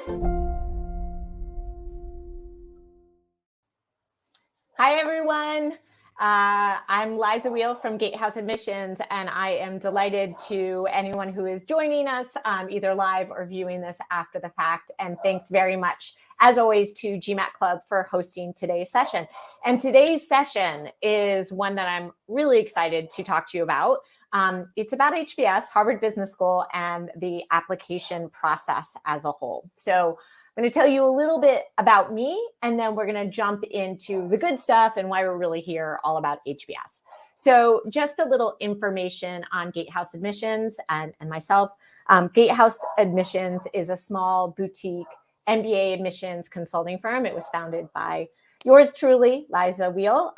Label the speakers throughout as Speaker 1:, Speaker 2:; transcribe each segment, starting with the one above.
Speaker 1: Hi, everyone. I'm Liza Wheel from Gatehouse Admissions, and I am delighted to anyone who is joining us either live or viewing this after the fact. And thanks very much, as always, to Gmat Club for hosting today's session. And today's session is one that I'm really excited to talk to you about. It's about HBS, Harvard Business School, and the application process as a whole. So I'm going to tell you a little bit about me, and then we're going to jump into the good stuff and why we're really here, all about HBS. So just a little information on Gatehouse Admissions and myself. Gatehouse Admissions is a small boutique MBA admissions consulting firm. It was founded by yours truly, Liza Wheel.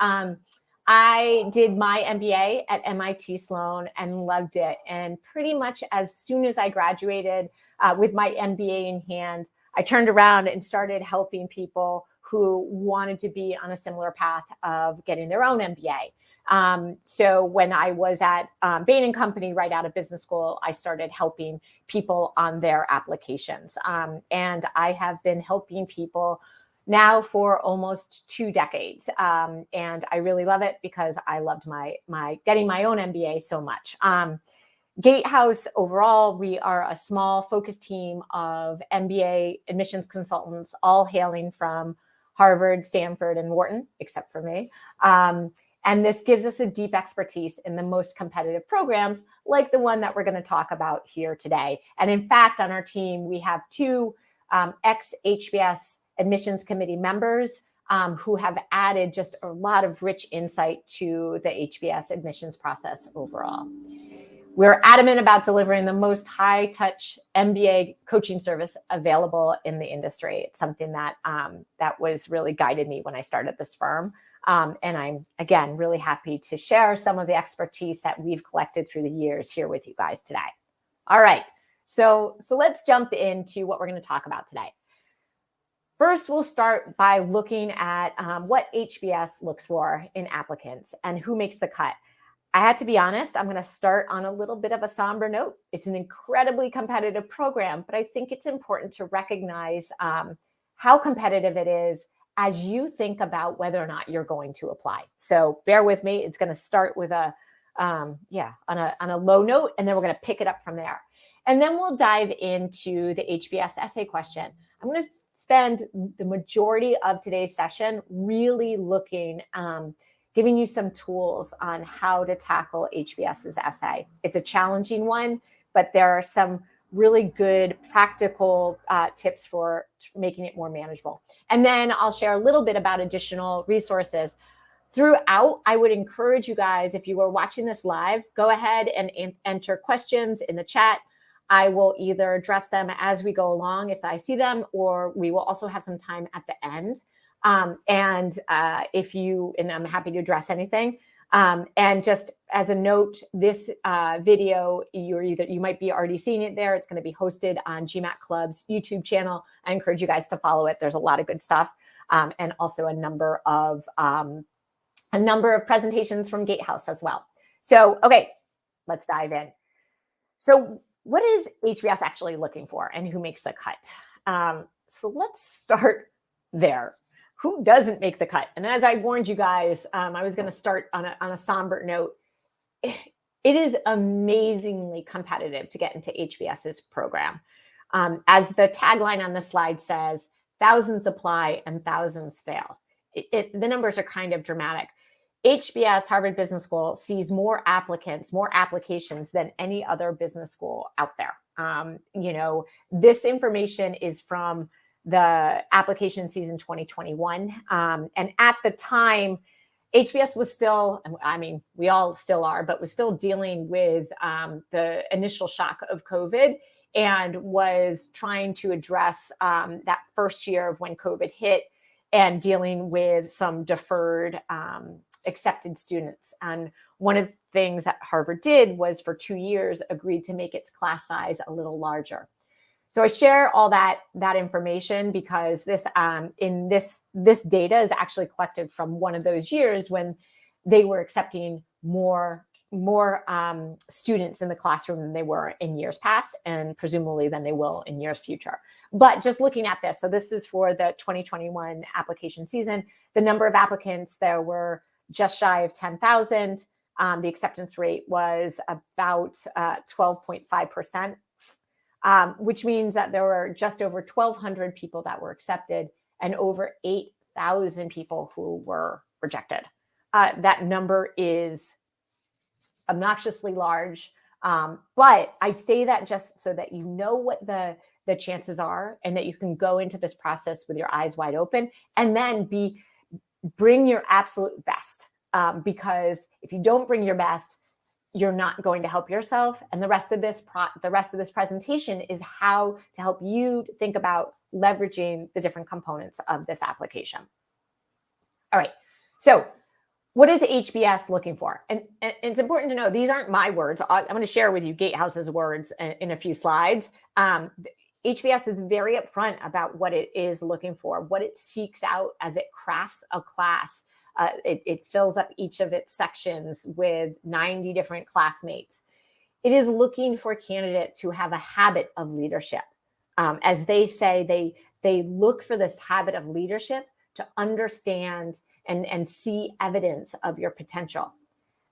Speaker 1: I did my MBA at MIT Sloan and loved it. And pretty much as soon as I graduated with my MBA in hand, I turned around and started helping people who wanted to be on a similar path of getting their own MBA. So when I was at Bain & Company right out of business school, I started helping people on their applications. And I have been helping people now for almost 2 decades. And I really love it because I loved my getting my own MBA so much. Gatehouse overall, we are a small focused team of MBA admissions consultants, all hailing from Harvard, Stanford, and Wharton, except for me. And this gives us a deep expertise in the most competitive programs, like the one that we're going to talk about here today. And in fact, on our team, we have 2 ex-HBS admissions committee members who have added just a lot of rich insight to the HBS admissions process overall. We're adamant about delivering the most high-touch MBA coaching service available in the industry. It's something that that was really guided me when I started this firm. And I'm, again, really happy to share some of the expertise that we've collected through the years here with you guys today. All right, so let's jump into what we're going to talk about today. First, we'll start by looking at what HBS looks for in applicants and who makes the cut. I had to be honest, I'm going to start on a little bit of a somber note. It's an incredibly competitive program, but I think it's important to recognize how competitive it is as you think about whether or not you're going to apply. So bear with me. It's going to start with on a low note, and then we're going to pick it up from there. And then we'll dive into the HBS essay question. I'm going to spend the majority of today's session really looking giving you some tools on how to tackle HBS's essay. It's a challenging one, but there are some really good practical tips for making it more manageable. And then I'll share a little bit about additional resources. Throughout, I would encourage you guys, if you are watching this live, go ahead and enter questions in the chat. I will either address them as we go along if I see them, or we will also have some time at the end. And I'm happy to address anything. And just as a note, this video, you might be already seeing it there. It's going to be hosted on Gmat Club's YouTube channel. I encourage you guys to follow it. There's a lot of good stuff, and also a number of presentations from Gatehouse as well. So, okay, let's dive in. So, what is HBS actually looking for, and who makes the cut? So let's start there. Who doesn't make the cut? And as I warned you guys, I was going to start on a somber note. It is amazingly competitive to get into HBS's program. As the tagline on the slide says, thousands apply and thousands fail. The numbers are kind of dramatic. HBS, Harvard Business School, sees more applicants, more applications than any other business school out there. This information is from the application season 2021. And at the time, HBS was still, we all still are, but was still dealing with the initial shock of COVID and was trying to address that first year of when COVID hit and dealing with some deferred accepted students. And one of the things that Harvard did was for 2 years agreed to make its class size a little larger. So I share all that information because this data is actually collected from one of those years when they were accepting more more students in the classroom than they were in years past, and presumably than they will in years future. But just looking at this, so this is for the 2021 application season. The number of applicants, there were just shy of 10,000. The acceptance rate was about 12.5%, which means that there were just over 1,200 people that were accepted and over 8,000 people who were rejected. That number is obnoxiously large, but I say that just so that you know what the chances are, and that you can go into this process with your eyes wide open, and then bring your absolute best. Because if you don't bring your best, you're not going to help yourself. And the rest of this presentation is how to help you think about leveraging the different components of this application. All right, so what is HBS looking for? And it's important to know these aren't my words. I'm going to share with you Gatehouse's words in a few slides. HBS is very upfront about what it is looking for, what it seeks out as it crafts a class. It fills up each of its sections with 90 different classmates. It is looking for candidates who have a habit of leadership. As they say, they look for this habit of leadership to understand and see evidence of your potential.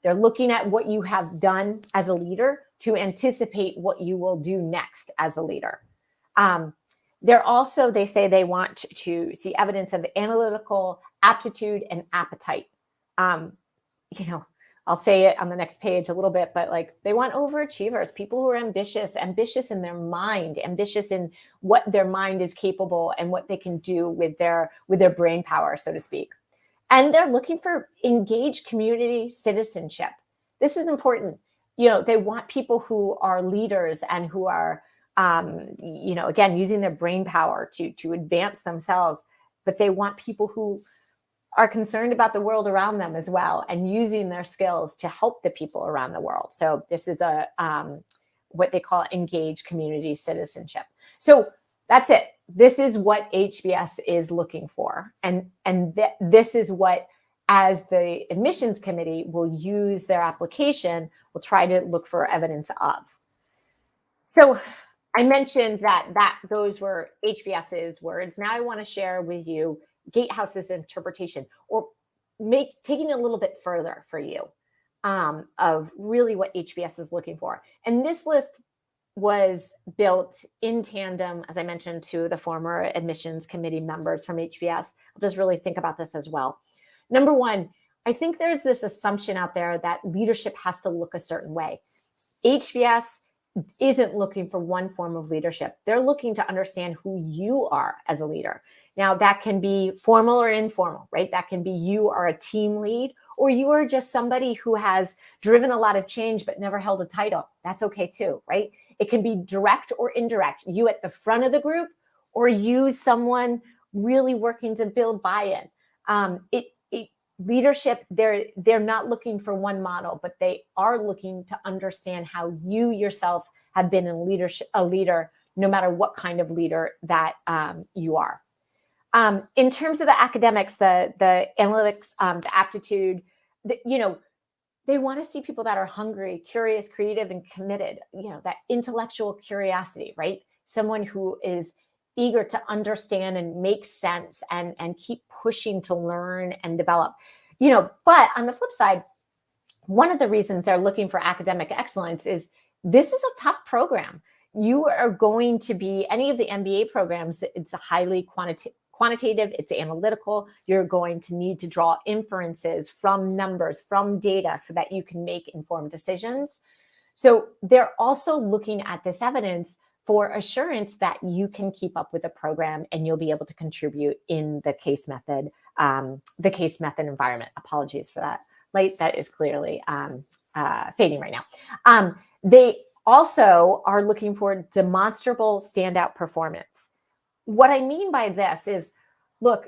Speaker 1: They're looking at what you have done as a leader to anticipate what you will do next as a leader. They say they want to see evidence of analytical aptitude and appetite. I'll say it on the next page a little bit, but like they want overachievers, people who are ambitious in their mind, ambitious in what their mind is capable and what they can do with their brain power, so to speak. And they're looking for engaged community citizenship. This is important. They want people who are leaders and who are, again, using their brain power to advance themselves, but they want people who are concerned about the world around them as well and using their skills to help the people around the world. So this is what they call engaged community citizenship. So that's it. This is what HBS is looking for. And this is what, as the admissions committee will use their application, will try to look for evidence of. So I mentioned that those were HBS's words. Now I want to share with you Gatehouse's interpretation, or taking it a little bit further for you of really what HBS is looking for. And this list was built in tandem, as I mentioned, to the former admissions committee members from HBS. I'll just really think about this as well. Number one, I think there's this assumption out there that leadership has to look a certain way. HBS isn't looking for one form of leadership. They're looking to understand who you are as a leader. Now, that can be formal or informal, right? That can be you are a team lead, or you are just somebody who has driven a lot of change but never held a title. That's okay too, right? It can be direct or indirect. You at the front of the group, or you someone really working to build buy-in. Leadership, they're not looking for one model, but they are looking to understand how you yourself have been a leader, no matter what kind of leader that you are. In terms of the academics, the analytics, the aptitude, they want to see people that are hungry, curious, creative, and committed. That intellectual curiosity, right? Someone who is eager to understand and make sense and keep pushing to learn and develop. But on the flip side, one of the reasons they're looking for academic excellence is this is a tough program. You are going to be, any of the MBA programs, it's a highly quantitative, it's analytical. You're going to need to draw inferences from numbers, from data, so that you can make informed decisions. So they're also looking at this evidence for assurance that you can keep up with the program and you'll be able to contribute in the case method environment. Apologies for that light. That is clearly fading right now. They also are looking for demonstrable standout performance. What I mean by this is, look,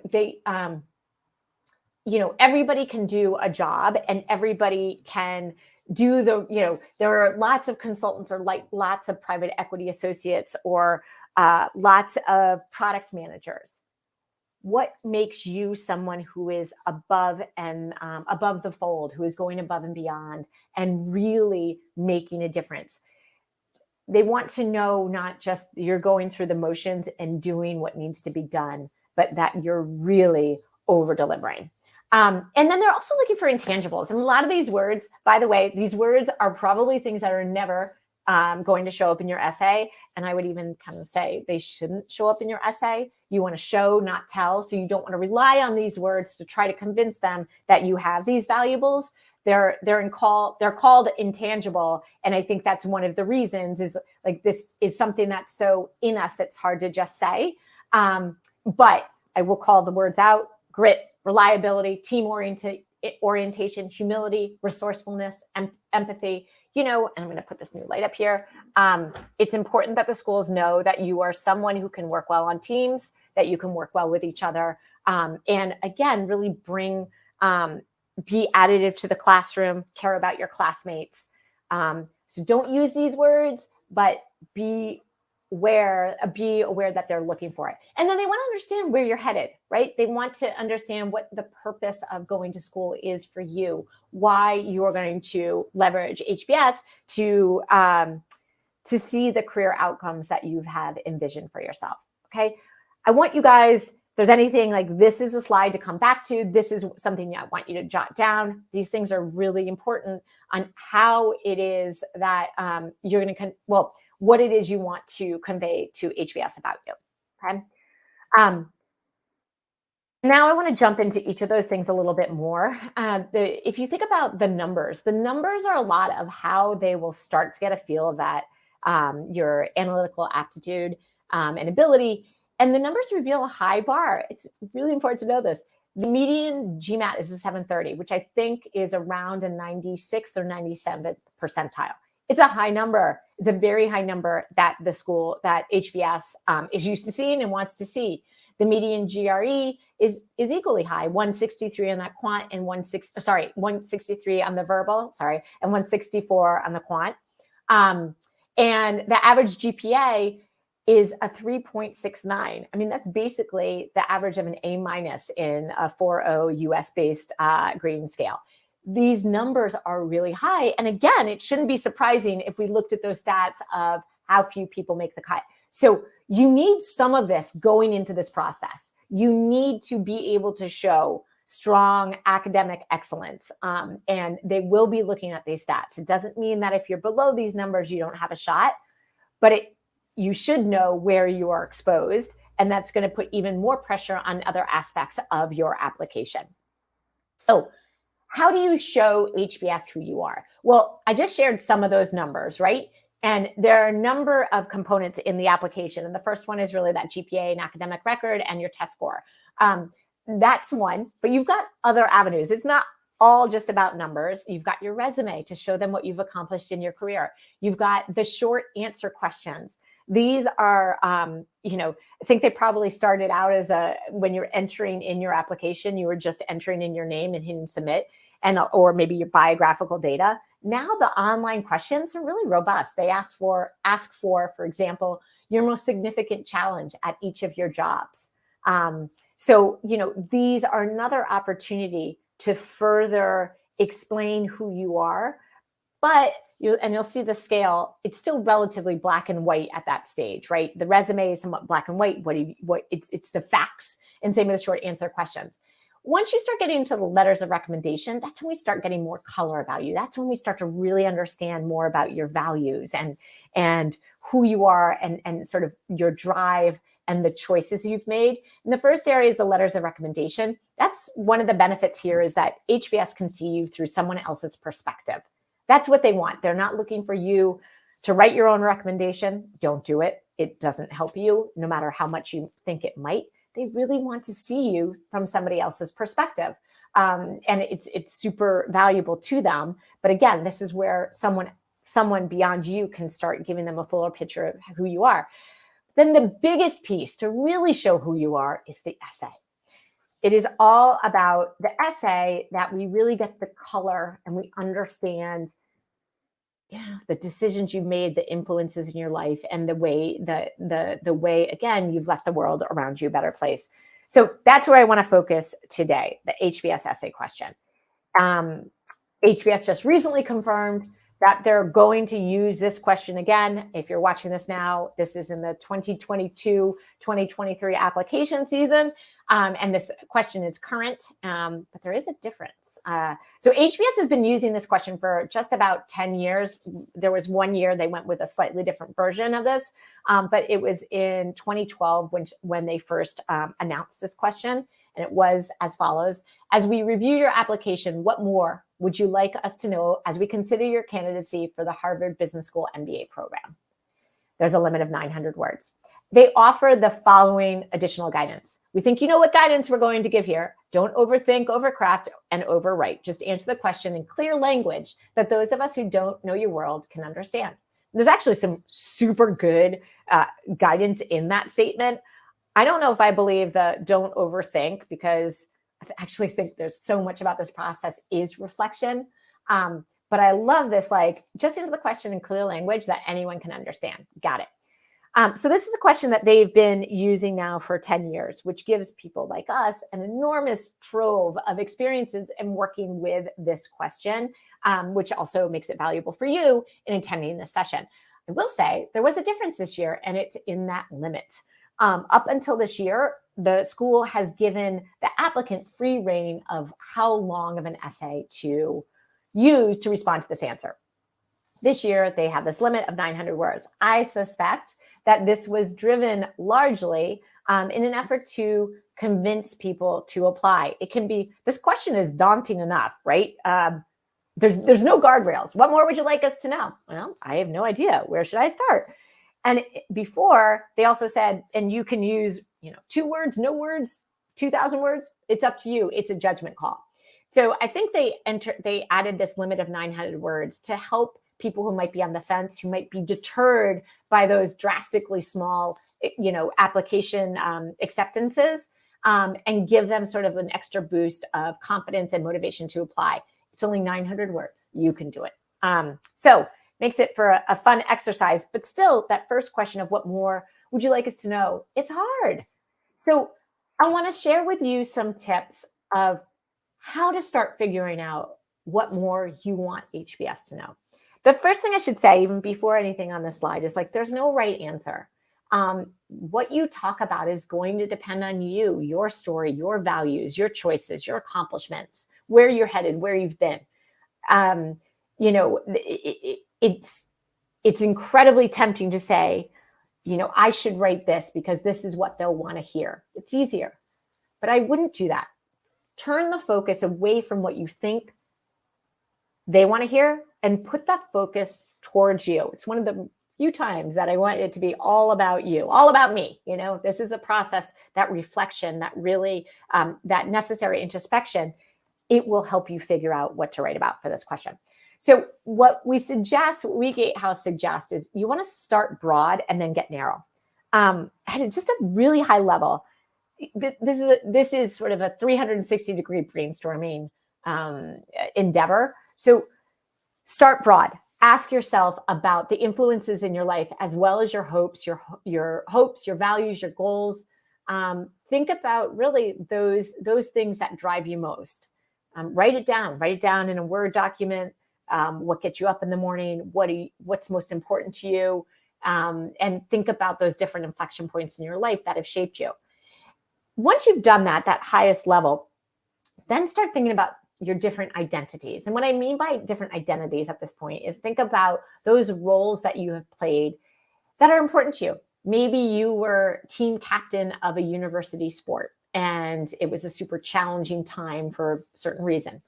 Speaker 1: everybody can do a job and everybody can do there are lots of consultants or lots of private equity associates or lots of product managers. what makes you someone who is above and above the fold, who is going above and beyond and really making a difference. They want to know not just you're going through the motions and doing what needs to be done, but that you're really over delivering. And then they're also looking for intangibles. And a lot of these words, by the way, these words are probably things that are never going to show up in your essay. And I would even kind of say they shouldn't show up in your essay. You want to show, not tell. So you don't want to rely on these words to try to convince them that you have these valuables. They're called intangible. And I think that's one of the reasons is like this is something that's so in us that's hard to just say. But I will call the words out: grit, reliability, team orientation, humility, resourcefulness, empathy. And I'm going to put this new light up here. It's important that the schools know that you are someone who can work well on teams, that you can work well with each other. And again, really be additive to the classroom, care about your classmates. So don't use these words, but be aware that they're looking for it. And then they want to understand where you're headed, right? They want to understand what the purpose of going to school is for you, why you are going to leverage HBS to see the career outcomes that you have envisioned for yourself. Okay. I want you guys, if there's anything like this is a slide to come back to, this is something I want you to jot down. These things are really important on how it is that you're going to, what it is you want to convey to HBS about you. Okay. Now I want to jump into each of those things a little bit more. If you think about the numbers are a lot of how they will start to get a feel of that, your analytical aptitude and ability. And the numbers reveal a high bar. It's really important to know this. The median Gmat is a 730, which I think is around a 96th or 97th percentile. It's a high number. It's a very high number that the school, that HBS is used to seeing and wants to see. The median GRE is equally high, 163 on that quant and 163 on the verbal, and 164 on the quant. And the average GPA is a 3.69. I mean, that's basically the average of an A- in a 4.0 US-based grading scale. These numbers are really high. And again, it shouldn't be surprising if we looked at those stats of how few people make the cut. So you need some of this going into this process. You need to be able to show strong academic excellence. And they will be looking at these stats. It doesn't mean that if you're below these numbers, you don't have a shot, but you should know where you are exposed. And that's going to put even more pressure on other aspects of your application. So how do you show HBS who you are? Well, I just shared some of those numbers, right? And there are a number of components in the application. And the first one is really that GPA and academic record and your test score. That's one, but you've got other avenues. It's not all just about numbers. You've got your resume to show them what you've accomplished in your career. You've got the short answer questions. These are, I think they probably started out as when you're entering in your application, you were just entering in your name and hitting submit, or maybe your biographical data. Now the online questions are really robust. They ask for example, your most significant challenge at each of your jobs. So, these are another opportunity to further explain who you are, but you'll see the scale. It's still relatively black and white at that stage, right? The resume is somewhat black and white. It's the facts, and same with the short answer questions. Once you start getting into the letters of recommendation, that's when we start getting more color about you. That's when we start to really understand more about your values and who you are and sort of your drive and the choices you've made. And the first area is the letters of recommendation. That's one of the benefits here, is that HBS can see you through someone else's perspective. That's what they want. They're not looking for you to write your own recommendation. Don't do it. It doesn't help you, no matter how much you think it might. They really want to see you from somebody else's perspective. And it's super valuable to them. But again, this is where someone beyond you can start giving them a fuller picture of who you are. Then the biggest piece to really show who you are is the essay. It is all about the essay that we really get the color and we understand the decisions you've made, the influences in your life, and the way again, you've left the world around you a better place. So that's where I want to focus today, the HBS essay question. HBS just recently confirmed that they're going to use this question again. If you're watching this now, this is in the 2022-2023 application season. And this question is current, but there is a difference. So HBS has been using this question for just about 10 years. There was 1 year they went with a slightly different version of this, but it was in 2012 when they first announced this question. And it was as follows: as we review your application, what more would you like us to know as we consider your candidacy for the Harvard Business School MBA program? There's a limit of 900 words. They offer the following additional guidance. We think you know what guidance we're going to give here. Don't overthink, overcraft, and overwrite. Just answer the question in clear language that those of us who don't know your world can understand. There's actually some super good guidance in that statement. I don't know if I believe the don't overthink, because I actually think there's so much about this process is reflection. But I love this, like, just answer the question in clear language that anyone can understand. Got it. So this is a question that they've been using now for 10 years, which gives people like us an enormous trove of experiences in working with this question, which also makes it valuable for you in attending this session. I will say there was a difference this year, and it's in that limit. Up until this year, the school has given the applicant free rein of how long of an essay to use to respond to this answer. This year, they have this limit of 900 words. I suspect that this was driven largely in an effort to convince people to apply. It can be, this question is daunting enough, right? There's no guardrails. What more would you like us to know? Well, I have no idea. Where should I start? And before, they also said, and you can use, 2 words, no words, 2,000 words. It's up to you. It's a judgment call. So I think they added this limit of 900 words to help people who might be on the fence, who might be deterred by those drastically small, application acceptances, and give them sort of an extra boost of confidence and motivation to apply. It's only 900 words. You can do it. So makes it for a fun exercise, but still that first question of what more would you like us to know? It's hard. So I want to share with you some tips of how to start figuring out what more you want HBS to know. The first thing I should say, even before anything on this slide, is like, there's no right answer. What you talk about is going to depend on you, your story, your values, your choices, your accomplishments, where you're headed, where you've been. It's incredibly tempting to say, I should write this because this is what they'll want to hear. It's easier, but I wouldn't do that. Turn the focus away from what you think they want to hear and put that focus towards you. It's one of the few times that I want it to be all about you, all about me. This is a process, that reflection, that really, that necessary introspection. It will help you figure out what to write about for this question. So what we Gatehouse suggest is you want to start broad and then get narrow. At just a really high level, this is sort of a 360-degree brainstorming endeavor. So start broad. Ask yourself about the influences in your life, as well as your hopes, your values, your goals. Think about really those things that drive you most. Write it down in a Word document. What gets you up in the morning? What's most important to you? And think about those different inflection points in your life that have shaped you. Once you've done that highest level, then start thinking about your different identities. And what I mean by different identities at this point is think about those roles that you have played that are important to you. Maybe you were team captain of a university sport, and it was a super challenging time for a certain reason.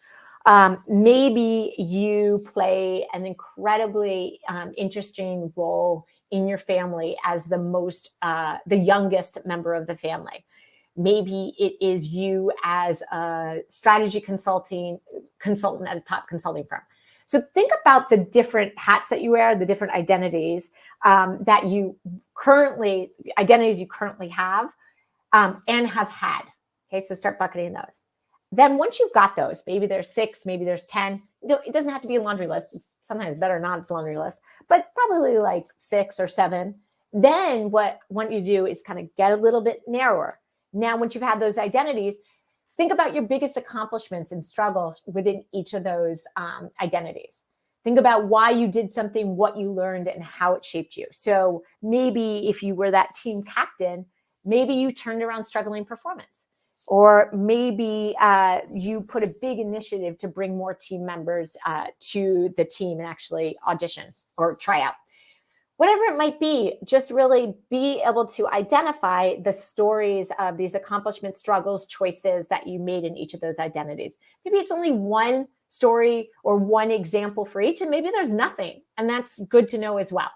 Speaker 1: Maybe you play an incredibly interesting role in your family as the youngest member of the family. Maybe it is you as a strategy consultant at a top consulting firm. So think about the different hats that you wear, the different identities you currently have and have had. Okay, so start bucketing those. Then once you've got those, maybe there's 6, maybe there's 10. It doesn't have to be a laundry list. Sometimes better not, it's a laundry list, but probably like 6 or 7. Then what you do is kind of get a little bit narrower. Now, once you've had those identities, think about your biggest accomplishments and struggles within each of those identities. Think about why you did something, what you learned, and how it shaped you. So maybe if you were that team captain, maybe you turned around struggling performance. Or maybe you put a big initiative to bring more team members to the team and actually audition or try out. Whatever it might be, just really be able to identify the stories of these accomplishments, struggles, choices that you made in each of those identities. Maybe it's only one story or one example for each, and maybe there's nothing, and that's good to know as well.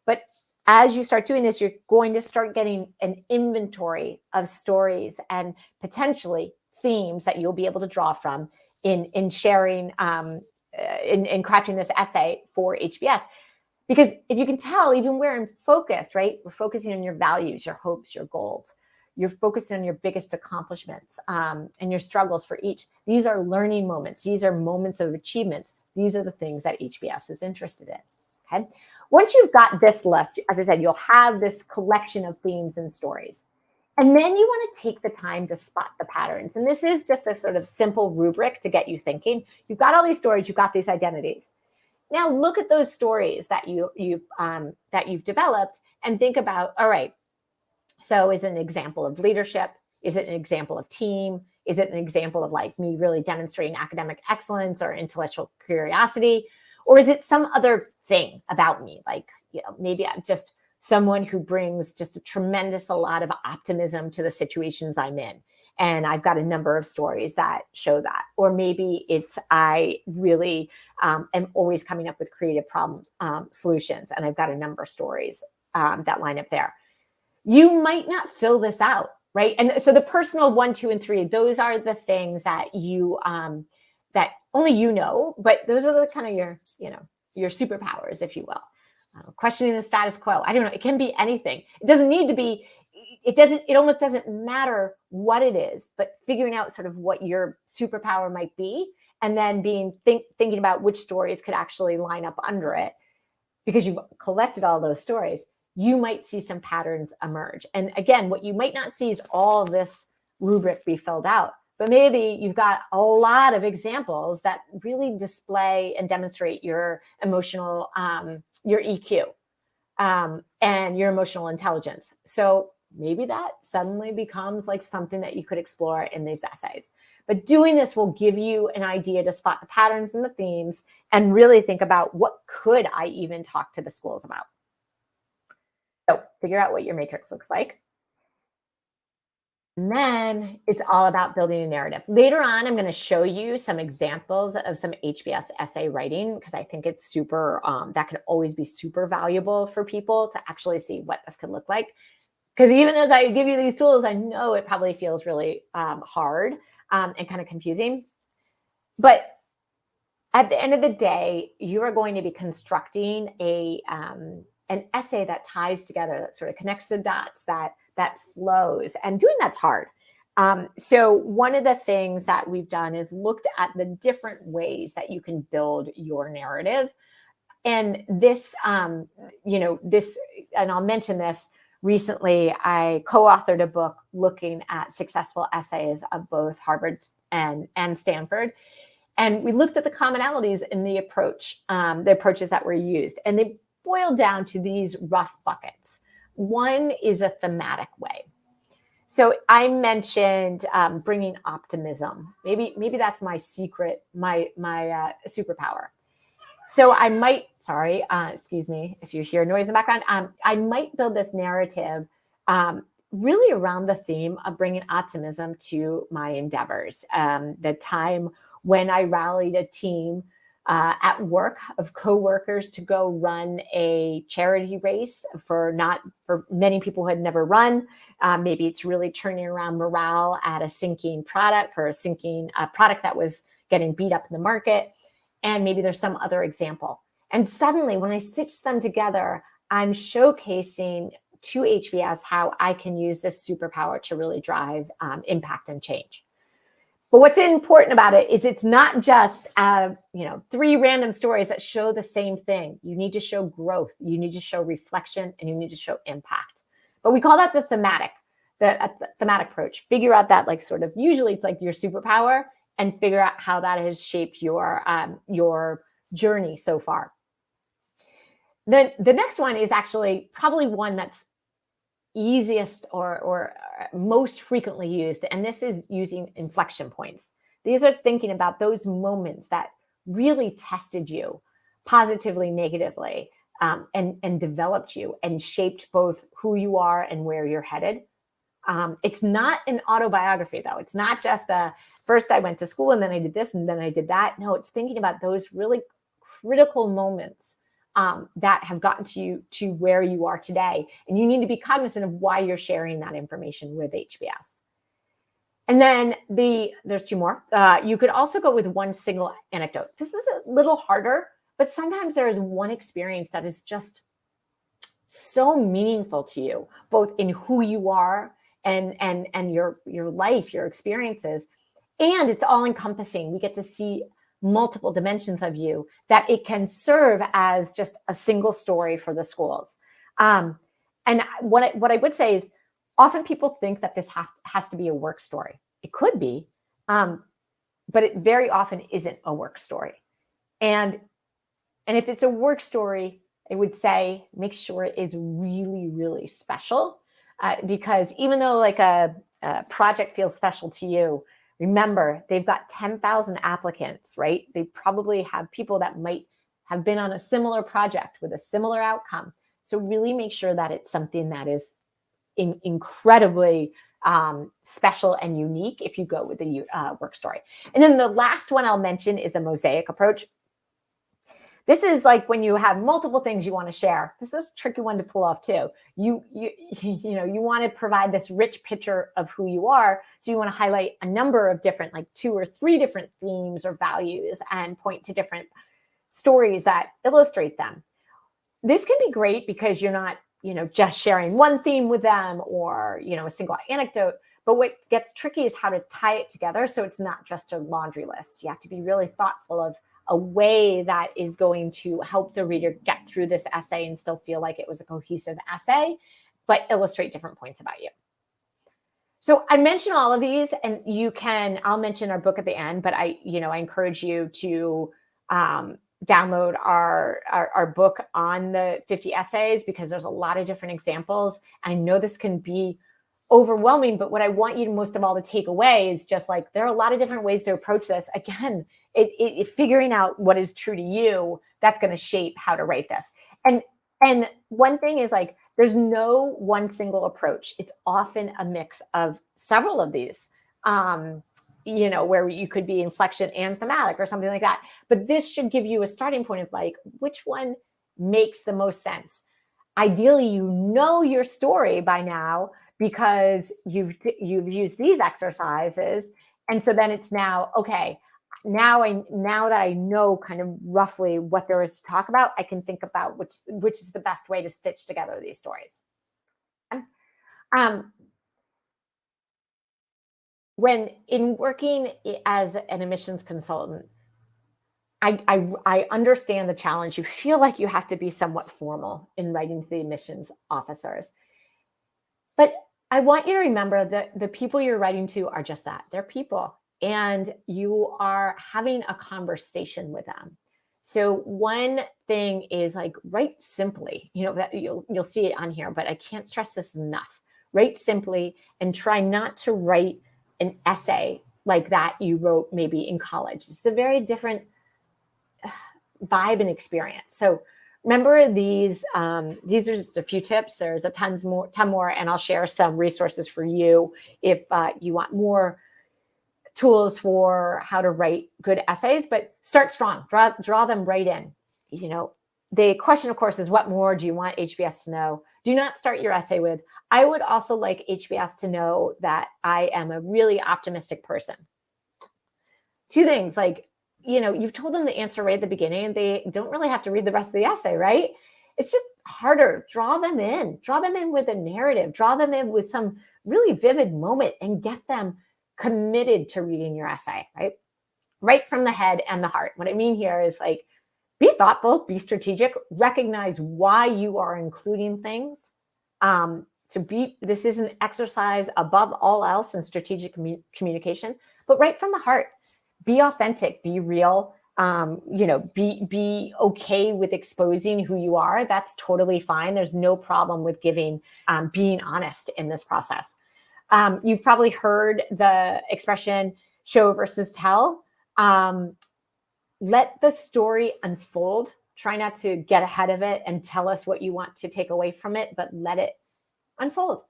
Speaker 1: But as you start doing this, you're going to start getting an inventory of stories and potentially themes that you'll be able to draw from in sharing, in crafting this essay for HBS. Because if you can tell, even we're focused, right? We're focusing on your values, your hopes, your goals. You're focusing on your biggest accomplishments and your struggles for each. These are learning moments. These are moments of achievements. These are the things that HBS is interested in, okay? Once you've got this list, as I said, you'll have this collection of themes and stories. And then you want to take the time to spot the patterns. And this is just a sort of simple rubric to get you thinking. You've got all these stories, you've got these identities. Now look at those stories that you've developed and think about, all right, so is it an example of leadership? Is it an example of team? Is it an example of like me really demonstrating academic excellence or intellectual curiosity? Or is it some other thing about me? Like, you know, maybe I'm just someone who brings just a lot of optimism to the situations I'm in. And I've got a number of stories that show that. Or maybe it's I really am always coming up with creative problems, solutions. And I've got a number of stories that line up there. You might not fill this out, right? And so the personal 1, 2, and 3, those are the things that you, that only you know, but those are the kind of your, you know, your superpowers, if you will. Questioning the status quo. I don't know. It can be anything. It doesn't need to be. It almost doesn't matter what it is, but figuring out sort of what your superpower might be, and then thinking about which stories could actually line up under it, because you've collected all those stories, you might see some patterns emerge. And again, what you might not see is all of this rubric be filled out, but maybe you've got a lot of examples that really display and demonstrate your emotional, your EQ, and your emotional intelligence. So maybe that suddenly becomes like something that you could explore in these essays. But doing this will give you an idea to spot the patterns and the themes and really think about what could I even talk to the schools about. So figure out what your matrix looks like. And then it's all about building a narrative. Later on, I'm going to show you some examples of some HBS essay writing, because I think it's super, that can always be super valuable for people to actually see what this could look like. Because even as I give you these tools, I know it probably feels really hard and kind of confusing. But at the end of the day, you are going to be constructing an essay that ties together, that sort of connects the dots, that flows. And doing that's hard. So one of the things that we've done is looked at the different ways that you can build your narrative. And this, and I'll mention this, recently, I co-authored a book looking at successful essays of both Harvard and Stanford. And we looked at the commonalities in the approaches that were used. And they boiled down to these rough buckets. One is a thematic way. So I mentioned bringing optimism. Maybe that's my secret, my superpower. So I might, excuse me if you hear noise in the background, I might build this narrative really around the theme of bringing optimism to my endeavors. The time when I rallied a team at work of coworkers to go run a charity race for many people who had never run. Maybe it's really turning around morale at a sinking product, for a sinking product that was getting beat up in the market. And maybe there's some other example. And suddenly when I stitch them together, I'm showcasing to HBS how I can use this superpower to really drive impact and change. But what's important about it is it's not just 3 random stories that show the same thing. You need to show growth, you need to show reflection, and you need to show impact. But we call that the thematic. the thematic approach. Figure out that like sort of, usually it's like your superpower, and figure out how that has shaped your journey so far. Then the next one is actually probably one that's easiest or most frequently used, and this is using inflection points. These are thinking about those moments that really tested you positively, negatively, and developed you and shaped both who you are and where you're headed. It's not an autobiography, though. It's not just first I went to school and then I did this and then I did that. No, it's thinking about those really critical moments that have gotten you to where you are today. And you need to be cognizant of why you're sharing that information with HBS. And then there's two more. You could also go with one single anecdote. This is a little harder, but sometimes there is one experience that is just so meaningful to you, both in who you are and your life, your experiences, and it's all encompassing. We get to see multiple dimensions of you, that it can serve as just a single story for the schools. And what I would say is, often people think that this has to be a work story. It could be, but it very often isn't a work story. And if it's a work story, I would say make sure it is really, really special, because even though like a project feels special to you, remember, they've got 10,000 applicants, right? They probably have people that might have been on a similar project with a similar outcome. So really make sure that it's something that is incredibly special and unique if you go with the work story. And then the last one I'll mention is a mosaic approach. This is like when you have multiple things you want to share. This is a tricky one to pull off too. You want to provide this rich picture of who you are. So you want to highlight a number of different, like 2 or 3 different themes or values, and point to different stories that illustrate them. This can be great because you're not, just sharing one theme with them or, a single anecdote. But what gets tricky is how to tie it together so it's not just a laundry list. You have to be really thoughtful of a way that is going to help the reader get through this essay and still feel like it was a cohesive essay, but illustrate different points about you. So I mentioned all of these, and I'll mention our book at the end, but I encourage you to download our book on the 50 essays, because there's a lot of different examples. I know this can be overwhelming, but what I want you most of all to take away is just like, there are a lot of different ways to approach this. Again, figuring out what is true to you, that's going to shape how to write this. And one thing is, like, there's no one single approach. It's often a mix of several of these, where you could be inflection and thematic or something like that. But this should give you a starting point of like, which one makes the most sense. Ideally, your story by now, because you've used these exercises. And so then it's now, okay, now that I know kind of roughly what there is to talk about, I can think about which is the best way to stitch together these stories. When in working as an admissions consultant, I understand the challenge. You feel like you have to be somewhat formal in writing to the admissions officers. But I want you to remember that the people you're writing to are just that. They're people, and you are having a conversation with them. So one thing is, like, write simply. That you'll see it on here, but I can't stress this enough. Write simply, and try not to write an essay like that you wrote maybe in college. It's a very different vibe and experience. So remember these are just a few tips. There's a ton more, and I'll share some resources for you if you want more tools for how to write good essays. But start strong, draw them right in. The question, of course, is, what more do you want HBS to know? Do not start your essay with, I would also like HBS to know that I am a really optimistic person. 2 things, like, you've told them the answer right at the beginning, and they don't really have to read the rest of the essay, right? It's just harder. Draw them in with a narrative, draw them in with some really vivid moment, and get them committed to reading your essay, right from the head and the heart. What I mean here is, like, be thoughtful, be strategic, recognize why you are including things, This is an exercise above all else in strategic communication, but right from the heart. Be authentic, be real, be okay with exposing who you are. That's totally fine. There's no problem with being honest in this process. You've probably heard the expression show versus tell. Let the story unfold. Try not to get ahead of it and tell us what you want to take away from it, but let it unfold.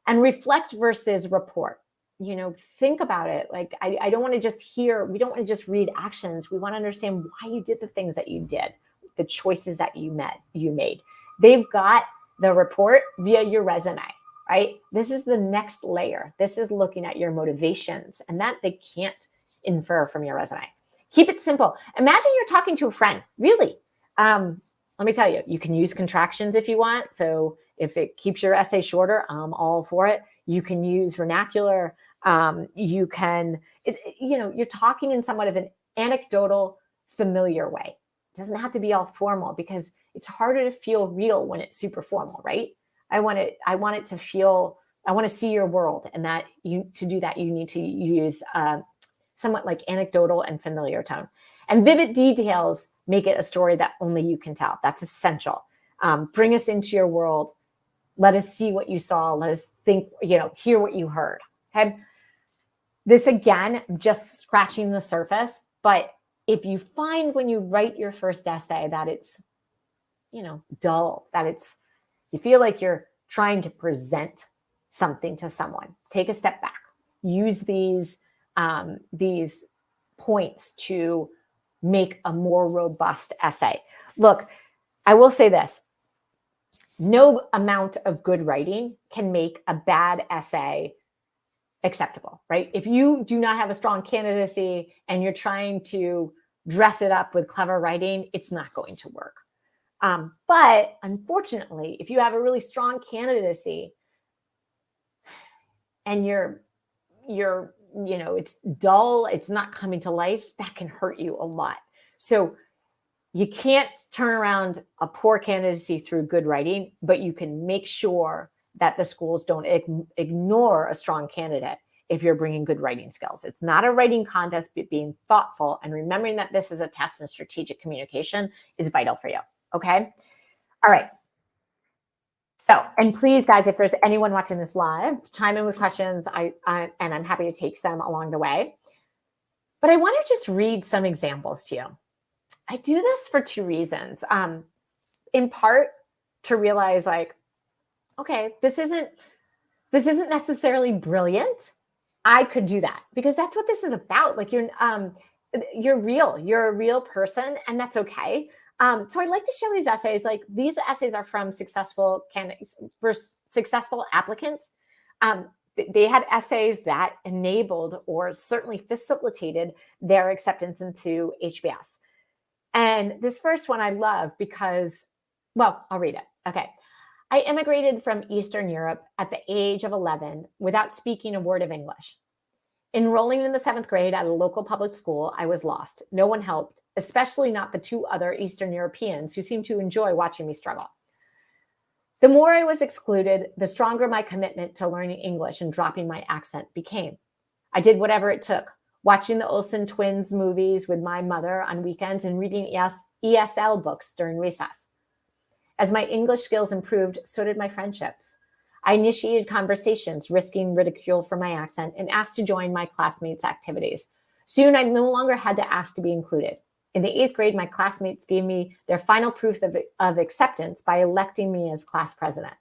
Speaker 1: And reflect versus report. Think about it. Like, I don't want to just we don't want to just read actions. We want to understand why you did the things that you did, the choices that you made. They've got the report via your resume, right? This is the next layer. This is looking at your motivations, and that they can't infer from your resume. Keep it simple. Imagine you're talking to a friend, really. Let me tell you, you can use contractions if you want. So if it keeps your essay shorter, I'm all for it. You can use vernacular. You're talking in somewhat of an anecdotal, familiar way. It doesn't have to be all formal, because it's harder to feel real when it's super formal, right? I want to see your world, and to do that, you need to use somewhat like anecdotal and familiar tone. And vivid details make it a story that only you can tell. That's essential. Bring us into your world. Let us see what you saw. Let us think, hear what you heard. Okay. This, again, just scratching the surface. But if you find when you write your first essay that it's, dull, that you feel like you're trying to present something to someone, take a step back. Use these points to make a more robust essay. Look, I will say this. No amount of good writing can make a bad essay acceptable, right? If you do not have a strong candidacy and you're trying to dress it up with clever writing, it's not going to work. But unfortunately, if you have a really strong candidacy and it's dull, it's not coming to life, that can hurt you a lot. So you can't turn around a poor candidacy through good writing, but you can make sure that the schools don't ignore a strong candidate if you're bringing good writing skills. It's not a writing contest, but being thoughtful and remembering that this is a test in strategic communication is vital for you. Okay. All right. So, and please, guys, if there's anyone watching this live, chime in with questions. And I'm happy to take some along the way. But I want to just read some examples to you. I do this for two reasons. In part, to realize, like, okay, this isn't necessarily brilliant. I could do that, because that's what this is about. Like, you're real. You're a real person, and that's okay. So I'd like to show these essays. Like, these essays are from successful candidates, for successful applicants. They had essays that enabled or certainly facilitated their acceptance into HBS. And this first one I love because, well, I'll read it. Okay. I immigrated from Eastern Europe at the age of 11 without speaking a word of English. Enrolling in the 7th grade at a local public school, I was lost. No one helped, especially not the two other Eastern Europeans who seemed to enjoy watching me struggle. The more I was excluded, the stronger my commitment to learning English and dropping my accent became. I did whatever it took, watching the Olsen twins movies with my mother on weekends and reading ESL books during recess. As my English skills improved, so did my friendships. I initiated conversations, risking ridicule for my accent, and asked to join my classmates' activities. Soon, I no longer had to ask to be included. In the 8th grade, my classmates gave me their final proof of acceptance by electing me as class president.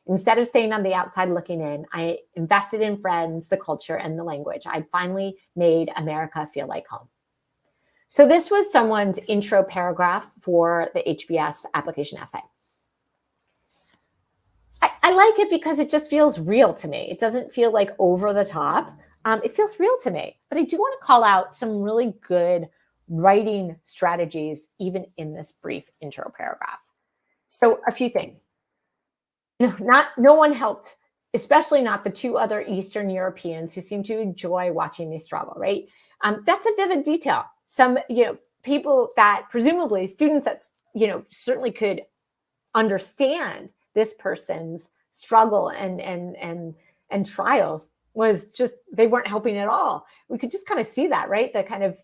Speaker 1: Instead of staying on the outside looking in, I invested in friends, the culture, and the language. I finally made America feel like home. So this was someone's intro paragraph for the HBS application essay. I like it because it just feels real to me. It doesn't feel like over the top. It feels real to me. But I do want to call out some really good writing strategies, even in this brief intro paragraph. So a few things. No one helped, especially not the two other Eastern Europeans who seemed to enjoy watching me struggle, right? That's a vivid detail. Some, people that presumably students that, certainly could understand this person's struggle and trials was just, they weren't helping at all. We could just kind of see that, right? The kind of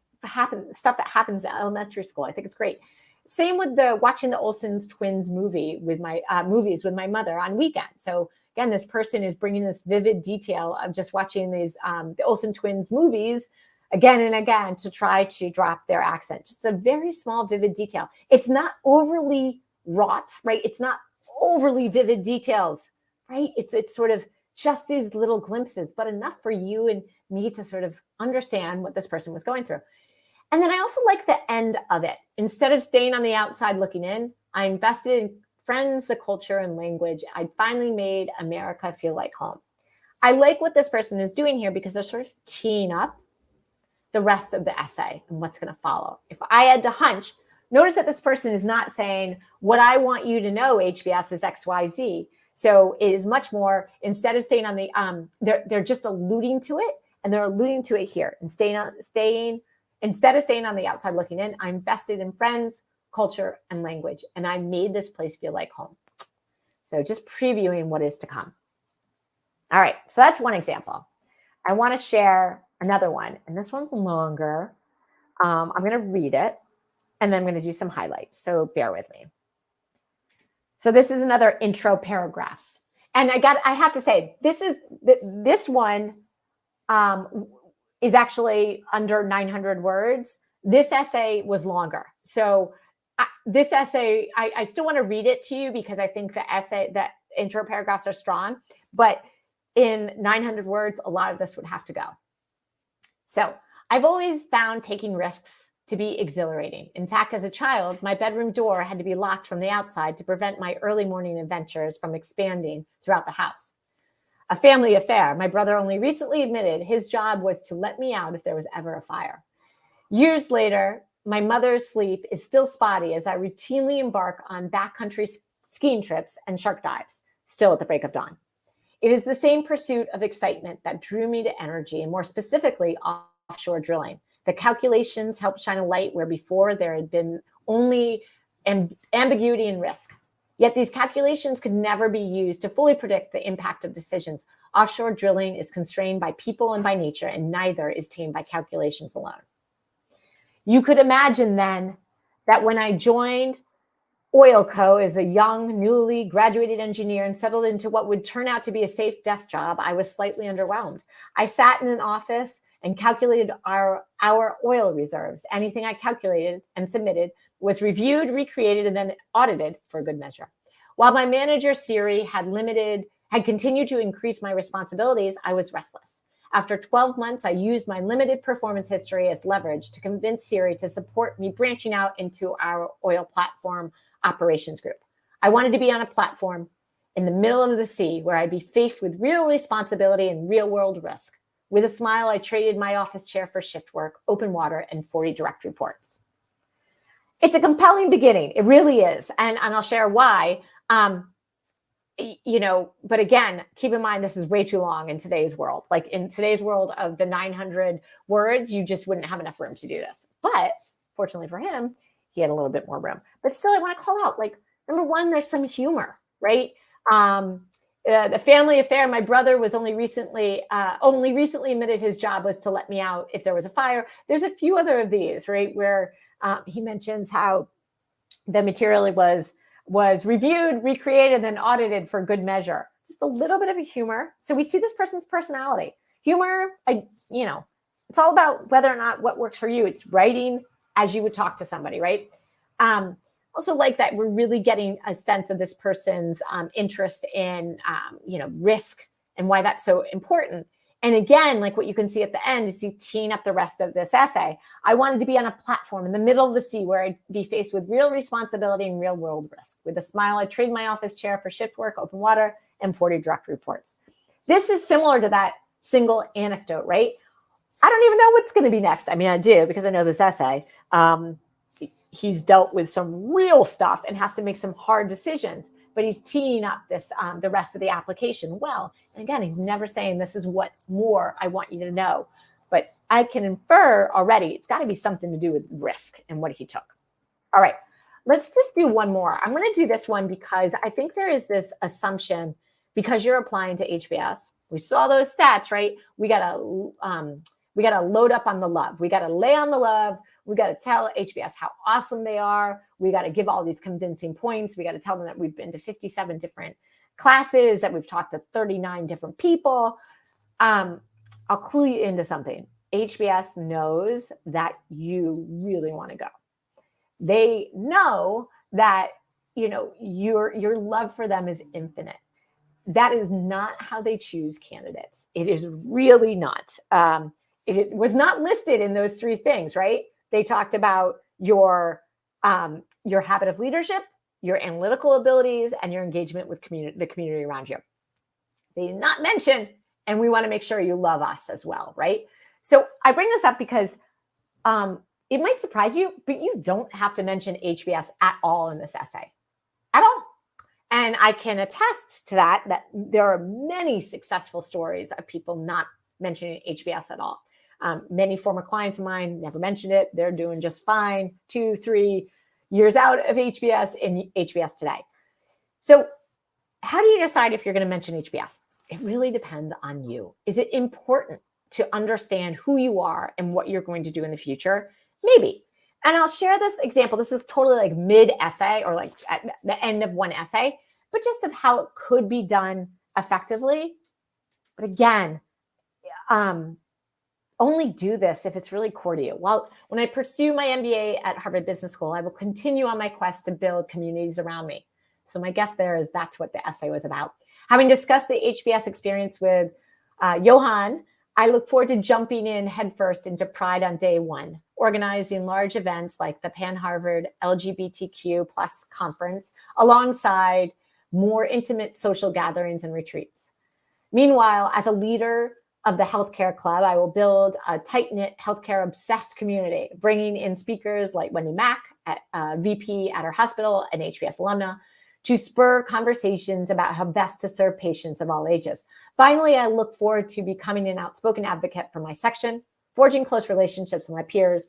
Speaker 1: stuff that happens in elementary school. I think it's great. Same with watching the Olsen's twins movies with my mother on weekends. So again, this person is bringing this vivid detail of just watching these the Olsen twins movies again and again to try to drop their accent. Just a very small, vivid detail. It's not overly wrought, right? It's not overly vivid details, right? It's sort of just these little glimpses, but enough for you and me to sort of understand what this person was going through. And then I also like the end of it. Instead of staying on the outside looking in, I invested in friends, the culture, and language. I finally made America feel like home. I like what this person is doing here because they're sort of teeing up the rest of the essay and what's going to follow. If I had to hunch, notice that this person is not saying, what I want you to know, HBS, is XYZ. So it is much more, instead of staying on the, they're just alluding to it, and they're alluding to it here. And instead of staying on the outside looking in, I invested in friends, culture, and language, and I made this place feel like home. So just previewing what is to come. All right, so that's one example. I want to share another one, and this one's longer. I'm going to read it, and then I'm going to do some highlights, so bear with me. So this is another intro paragraphs. And I have to say, this one is actually under 900 words. This essay was longer. So this essay, I still want to read it to you because I think the intro paragraphs are strong, but in 900 words, a lot of this would have to go. So I've always found taking risks to be exhilarating. In fact, as a child, my bedroom door had to be locked from the outside to prevent my early morning adventures from expanding throughout the house. A family affair. My brother only recently admitted his job was to let me out if there was ever a fire. Years later, my mother's sleep is still spotty as I routinely embark on backcountry skiing trips and shark dives, still at the break of dawn. It is the same pursuit of excitement that drew me to energy, and more specifically, offshore drilling. The calculations helped shine a light where before there had been only ambiguity and risk. Yet these calculations could never be used to fully predict the impact of decisions. Offshore drilling is constrained by people and by nature, and neither is tamed by calculations alone. You could imagine then that when I joined Oilco as a young, newly graduated engineer and settled into what would turn out to be a safe desk job, I was slightly underwhelmed. I sat in an office and calculated our oil reserves. Anything I calculated and submitted was reviewed, recreated, and then audited for good measure. While my manager, Siri, had continued to increase my responsibilities, I was restless. After 12 months, I used my limited performance history as leverage to convince Siri to support me branching out into our oil platform operations group. I wanted to be on a platform in the middle of the sea where I'd be faced with real responsibility and real-world risk. With a smile, I traded my office chair for shift work, open water, and 40 direct reports. It's a compelling beginning. It really is. And I'll share why. But again, keep in mind, this is way too long in today's world. Like in today's world of the 900 words, you just wouldn't have enough room to do this. But fortunately for him, he had a little bit more room. But still, I want to call out, like, number one, there's some humor, right? The family affair. My brother was only recently admitted his job was to let me out if there was a fire. There's a few other of these, right, where he mentions how the material was reviewed, recreated, and audited for good measure. Just a little bit of a humor. So we see this person's personality. Humor, it's all about whether or not what works for you. It's writing as you would talk to somebody, right? Also like that we're really getting a sense of this person's interest in, risk and why that's so important. And again, like what you can see at the end is you teeing up the rest of this essay. I wanted to be on a platform in the middle of the sea where I'd be faced with real responsibility and real world risk. With a smile, I trade my office chair for shift work, open water, and 40 direct reports. This is similar to that single anecdote, right? I don't even know what's going to be next. I mean, I do because I know this essay. He's dealt with some real stuff and has to make some hard decisions, but he's teeing up this the rest of the application well. And again, he's never saying this is what more I want you to know, but I can infer already it's got to be something to do with risk and what he took. All right, let's just do one more. I'm going to do this one because I think there is this assumption because you're applying to HBS. We saw those stats, right? We gotta load up on the love. We gotta lay on the love. We gotta tell HBS how awesome they are. We gotta give all these convincing points. We gotta tell them that we've been to 57 different classes, that we've talked to 39 different people. I'll clue you into something. HBS knows that you really want to go. They know that, your love for them is infinite. That is not how they choose candidates. It is really not. It was not listed in those three things, right? They talked about your habit of leadership, your analytical abilities, and your engagement with the community around you. They did not mention, and we want to make sure you love us as well, right? So I bring this up because it might surprise you, but you don't have to mention HBS at all in this essay, at all. And I can attest to that there are many successful stories of people not mentioning HBS at all. Many former clients of mine never mentioned it. They're doing just fine, 2-3 years out of HBS in HBS today. So how do you decide if you're going to mention HBS? It really depends on you. Is it important to understand who you are and what you're going to do in the future? Maybe. And I'll share this example. This is totally like mid-essay or like at the end of one essay, but just of how it could be done effectively. But again, only do this if it's really core to you. Well, when I pursue my MBA at Harvard Business School, I will continue on my quest to build communities around me. So my guess there is that's what the essay was about. Having discussed the HBS experience with Johan, I look forward to jumping in headfirst into Pride on day one, organizing large events like the Pan-Harvard LGBTQ+ conference, alongside more intimate social gatherings and retreats. Meanwhile, as a leader of the healthcare club, I will build a tight-knit healthcare-obsessed community, bringing in speakers like Wendy Mack, VP at our hospital, and HBS alumna, to spur conversations about how best to serve patients of all ages. Finally, I look forward to becoming an outspoken advocate for my section, forging close relationships with my peers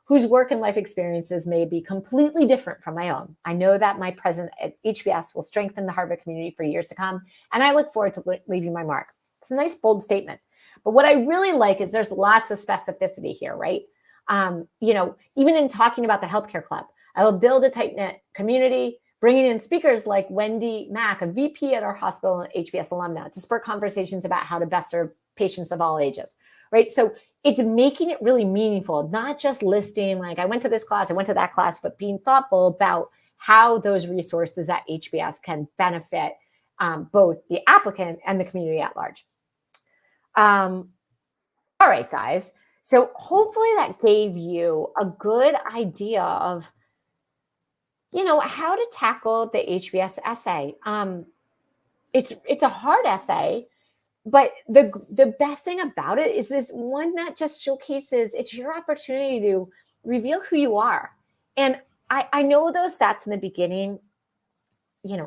Speaker 1: whose work and life experiences may be completely different from my own. I know that my presence at HBS will strengthen the Harvard community for years to come, and I look forward to leaving my mark. It's a nice, bold statement. But what I really like is there's lots of specificity here, right? Even in talking about the healthcare club, I will build a tight-knit community, bringing in speakers like Wendy Mack, a VP at our hospital and HBS alumna, to spur conversations about how to best serve patients of all ages, right? So it's making it really meaningful, not just listing like I went to this class, I went to that class, but being thoughtful about how those resources at HBS can benefit both the applicant and the community at large. All right, guys. So hopefully that gave you a good idea of how to tackle the HBS essay. It's a hard essay, but the best thing about it is it's one that just showcases it's your opportunity to reveal who you are. And I know those stats in the beginning,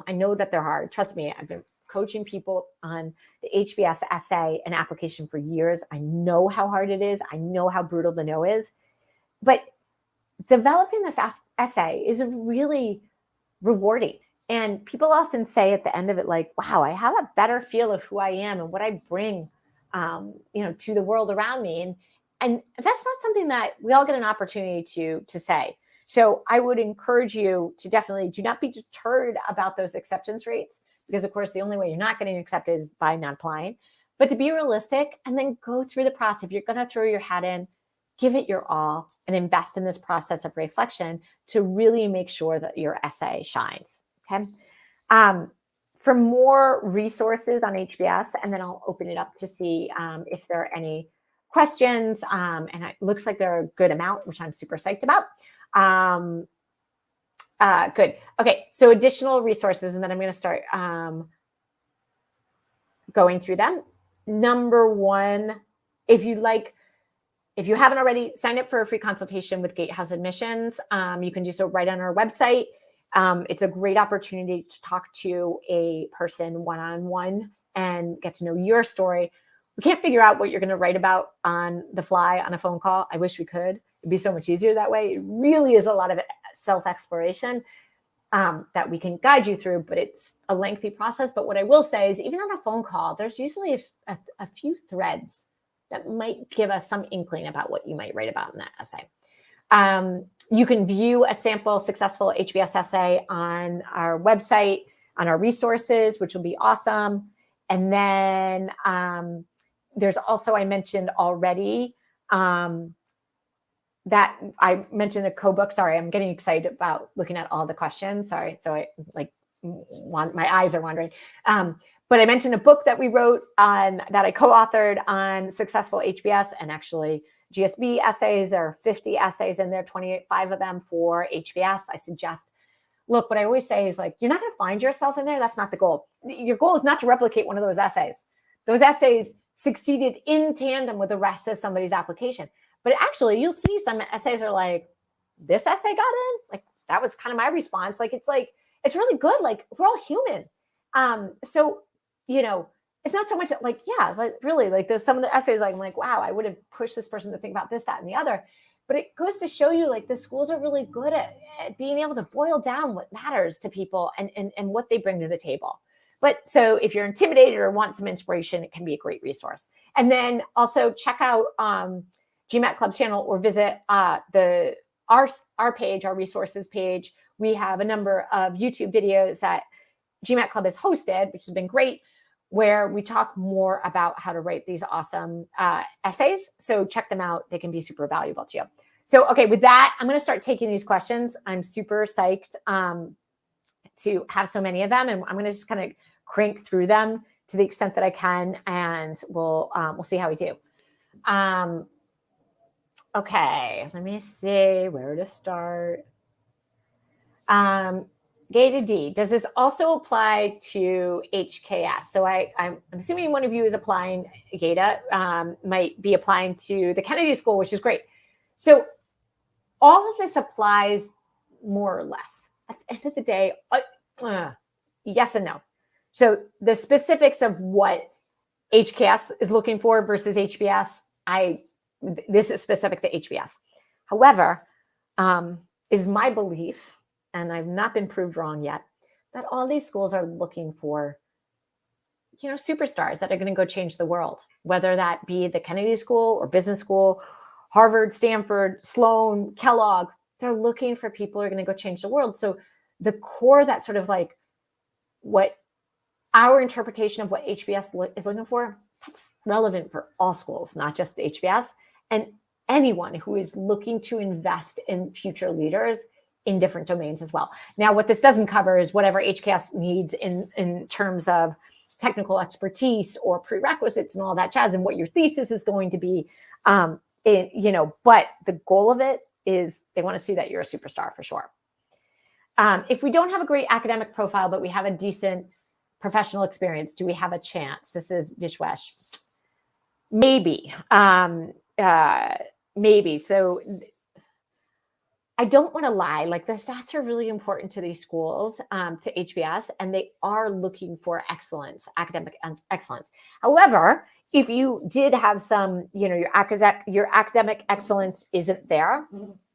Speaker 1: I know that they're hard. Trust me, I've been coaching people on the HBS essay and application for years. I know how hard it is. I know how brutal the no is. But developing this essay is really rewarding. And people often say at the end of it, like, wow, I have a better feel of who I am and what I bring, to the world around me. And that's not something that we all get an opportunity to say. So I would encourage you to definitely do not be deterred about those acceptance rates, because of course, the only way you're not getting accepted is by not applying, but to be realistic and then go through the process. If you're going to throw your hat in, give it your all and invest in this process of reflection to really make sure that your essay shines. Okay. For more resources on HBS, and then I'll open it up to see if there are any questions. And it looks like there are a good amount, which I'm super psyched about. Good. Okay. So additional resources, and then I'm going to start going through them. Number one, if you haven't already, sign up for a free consultation with Gatehouse Admissions. You can do so right on our website. It's a great opportunity to talk to a person one-on-one and get to know your story. We can't figure out what you're going to write about on the fly on a phone call. I wish we could. It'd be so much easier that way. It really is a lot of self-exploration. that we can guide you through, but it's a lengthy process. But what I will say is even on a phone call, there's usually a few threads that might give us some inkling about what you might write about in that essay. You can view a sample successful HBS essay on our website, on our resources, which will be awesome. And then there's also, I mentioned already, that I mentioned a co-book. Sorry, I'm getting excited about looking at all the questions. Sorry. So my eyes are wandering. But I mentioned a book that we wrote on, that I co-authored on successful HBS, and actually GSB essays. There are 50 essays in there, 25 of them for HBS. I suggest, look, what I always say is, like, you're not going to find yourself in there. That's not the goal. Your goal is not to replicate one of those essays. Those essays succeeded in tandem with the rest of somebody's application. But actually, you'll see some essays are like, this essay got in? Like, that was kind of my response. Like, it's really good. Like, we're all human. So, it's not so much like, yeah, but really, like, there's some of the essays, like, I'm like, wow, I would have pushed this person to think about this, that, and the other. But it goes to show you, like, the schools are really good at being able to boil down what matters to people and what they bring to the table. But so if you're intimidated or want some inspiration, it can be a great resource. And then also check out Gmat Club's channel, or visit our page, our resources page. We have a number of YouTube videos that Gmat Club has hosted, which has been great, where we talk more about how to write these awesome essays. So check them out. They can be super valuable to you. So, okay, with that, I'm going to start taking these questions. I'm super psyched to have so many of them, and I'm going to just kind of crank through them to the extent that I can, and we'll see how we do. Okay, let me see where to start. Gata D, does this also apply to HKS? So I'm assuming one of you is applying, Gata, might be applying to the Kennedy School, which is great. So all of this applies more or less. At the end of the day, yes and no. So the specifics of what HKS is looking for versus HBS, this is specific to HBS. However, is my belief, and I've not been proved wrong yet, that all these schools are looking for, superstars that are going to go change the world, whether that be the Kennedy School or business school, Harvard, Stanford, Sloan, Kellogg. They're looking for people who are going to go change the world. So the core, that sort of like what our interpretation of what HBS is looking for, that's relevant for all schools, not just HBS, and anyone who is looking to invest in future leaders in different domains as well. Now, what this doesn't cover is whatever HKS needs in terms of technical expertise or prerequisites and all that jazz, and what your thesis is going to be. But the goal of it is they want to see that you're a superstar for sure. If we don't have a great academic profile, but we have a decent professional experience, do we have a chance? This is Vishwesh. Maybe. Maybe. So I don't want to lie. Like, the stats are really important to these schools, to HBS, and they are looking for excellence, academic excellence. However, if you did have some, your academic excellence isn't there,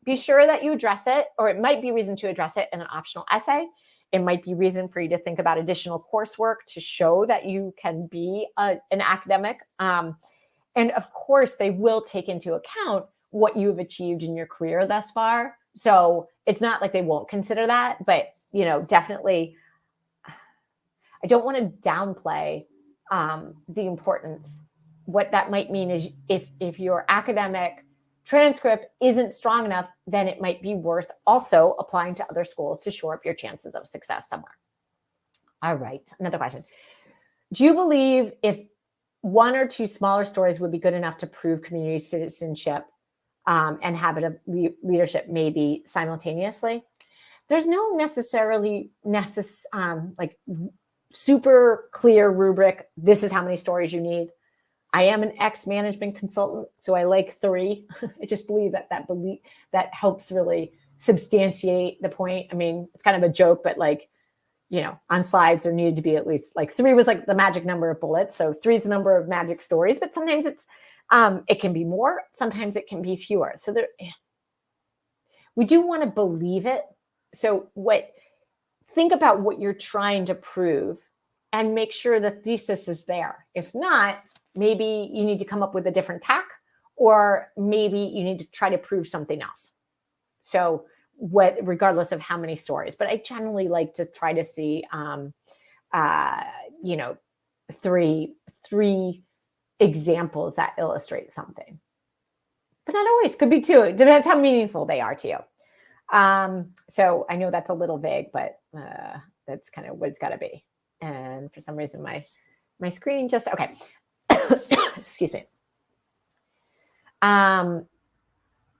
Speaker 1: be sure that you address it, or it might be reason to address it in an optional essay. It might be reason for you to think about additional coursework to show that you can be an academic. And of course, they will take into account what you've achieved in your career thus far. So it's not like they won't consider that, but, definitely, I don't want to downplay the importance. What that might mean is if your academic transcript isn't strong enough, then it might be worth also applying to other schools to shore up your chances of success somewhere. All right, another question. Do you believe if one or two smaller stories would be good enough to prove community citizenship and habit of leadership maybe simultaneously? There's no necessarily like super clear rubric. This is how many stories you need. I am an ex-management consultant, so I like 3. I just believe that helps really substantiate the point. I mean, it's kind of a joke, but on slides, there needed to be at least 3 was like the magic number of bullets. So 3 is the number of magic stories, but sometimes it can be more. Sometimes it can be fewer. So we do want to believe it. So what think about what you're trying to prove and make sure the thesis is there. If not, maybe you need to come up with a different tack, or maybe you need to try to prove something else. So regardless of how many stories, but I generally like to try to see, three examples that illustrate something. But not always, could be two. It depends how meaningful they are to you. So I know that's a little vague, but that's kind of what it's got to be. And for some reason, my screen just, okay. Excuse me.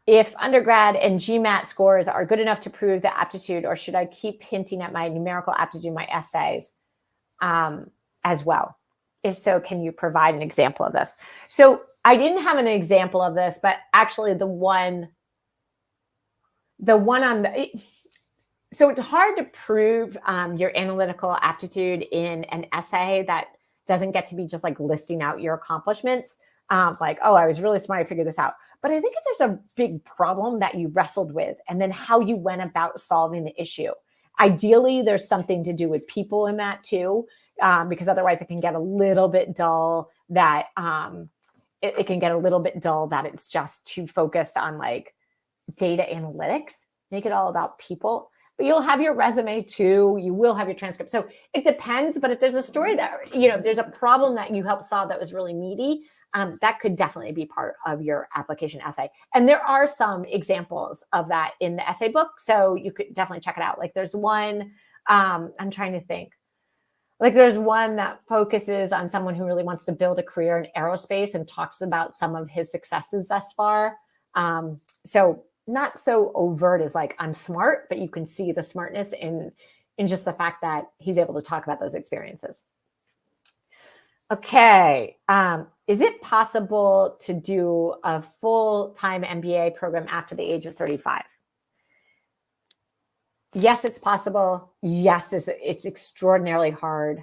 Speaker 1: If undergrad and Gmat scores are good enough to prove the aptitude, or should I keep hinting at my numerical aptitude in my essays as well? If so, can you provide an example of this? So I didn't have an example of this, but actually the one on the, so it's hard to prove your analytical aptitude in an essay that doesn't get to be just like listing out your accomplishments. Like, oh, I was really smart, I figured this out. But I think if there's a big problem that you wrestled with, and then how you went about solving the issue. Ideally, there's something to do with people in that too, because otherwise it can get a little bit dull that it can get a little bit dull that it's just too focused on like data analytics. Make it all about people. But you'll have your resume too. You will have your transcript. So it depends. But if there's a story that, there's a problem that you helped solve that was really meaty, that could definitely be part of your application essay. And there are some examples of that in the essay book. So you could definitely check it out. Like there's one, I'm trying to think. Like there's one that focuses on someone who really wants to build a career in aerospace and talks about some of his successes thus far. So not so overt as like, I'm smart, but you can see the smartness in just the fact that he's able to talk about those experiences. Okay. Is it possible to do a full-time MBA program after the age of 35? Yes, it's possible. Yes, it's extraordinarily hard.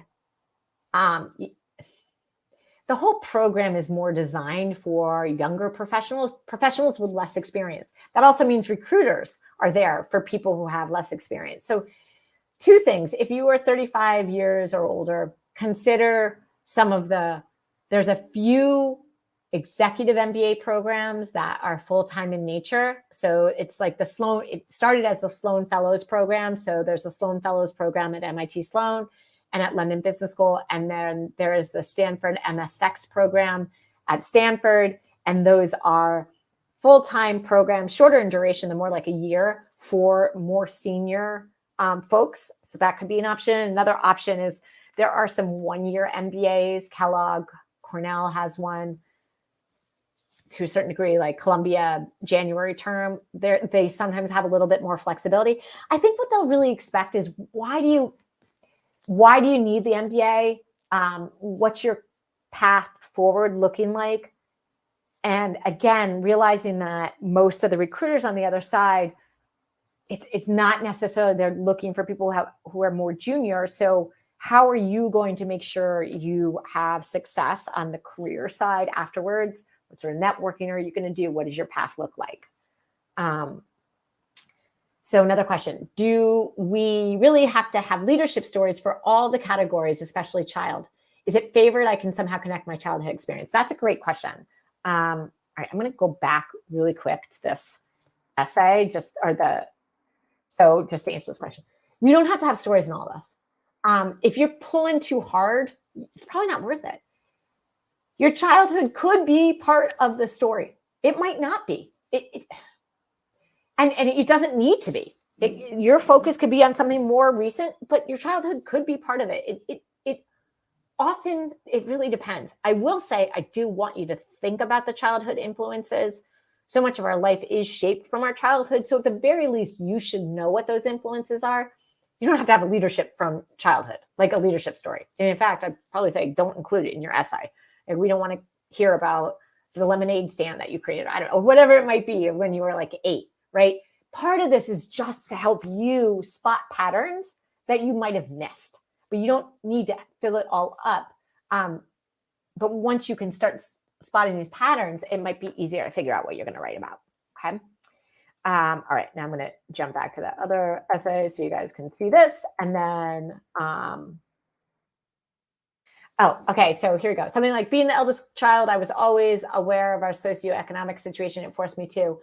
Speaker 1: The whole program is more designed for younger professionals with less experience. That also means recruiters are there for people who have less experience. So two things. If you are 35 years or older, consider there's a few executive MBA programs that are full-time in nature. So it's like it started as the Sloan Fellows program. So there's a Sloan Fellows program at MIT Sloan and at London Business School. And then there is the Stanford MSX program at Stanford. And those are full-time programs, shorter in duration, than more like a year for more senior folks. So that could be an option. Another option is there are some one-year MBAs. Kellogg, Cornell has one to a certain degree, like Columbia January term. They sometimes have a little bit more flexibility. I think what they'll really expect is why do you need the MBA? What's your path forward looking like? And again, realizing that most of the recruiters on the other side, it's not necessarily they're looking for people who are more junior. So how are you going to make sure you have success on the career side afterwards? What sort of networking are you going to do? What does your path look like? So another question, do we really have to have leadership stories for all the categories, especially child? Is it favored? I can somehow connect my childhood experience. That's a great question. All right, I'm going to go back really quick to this essay, just to answer this question. You don't have to have stories in all of this. If you're pulling too hard, it's probably not worth it. Your childhood could be part of the story. It might not be. And it doesn't need to be. Your focus could be on something more recent, but your childhood could be part of it. It really depends. I will say, I do want you to think about the childhood influences. So much of our life is shaped from our childhood. So at the very least, you should know what those influences are. You don't have to have a leadership from childhood, like a leadership story. And in fact, I'd probably say don't include it in your essay. Like, we don't want to hear about the lemonade stand that you created. I don't know, whatever it might be when you were like 8, right? Part of this is just to help you spot patterns that you might have missed, but you don't need to fill it all up. But once you can start spotting these patterns, it might be easier to figure out what you're going to write about. Okay. All right, now I'm going to jump back to that other essay so you guys can see this. And then, okay, so here we go. Something like, being the eldest child, I was always aware of our socioeconomic situation. It forced me to.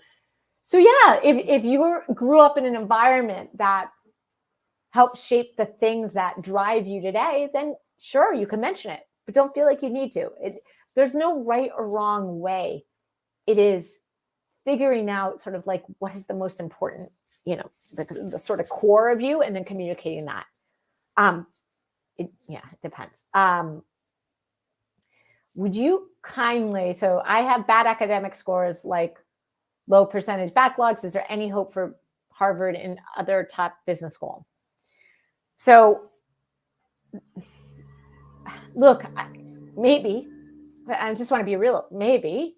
Speaker 1: So yeah, if you grew up in an environment that helps shape the things that drive you today, then sure, you can mention it, but don't feel like you need to. There's no right or wrong way. It is figuring out sort of like what is the most important, the sort of core of you, and then communicating that. It depends. Would you kindly, so I have bad academic scores, like low percentage backlogs. Is there any hope for Harvard and other top business school? So look, maybe, but I just want to be real, maybe,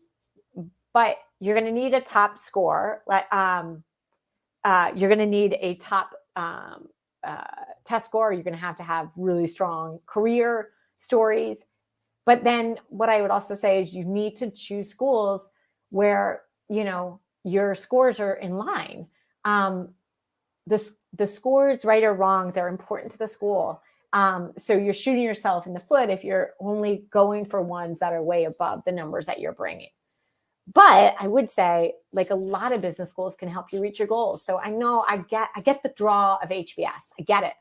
Speaker 1: but you're going to need a top score. You're going to need a top test score. You're going to have really strong career stories. But then what I would also say is you need to choose schools where, your scores are in line. The scores, right or wrong, they're important to the school. So you're shooting yourself in the foot if you're only going for ones that are way above the numbers that you're bringing. But I would say, like, a lot of business schools can help you reach your goals. So I know I get the draw of HBS. I get it.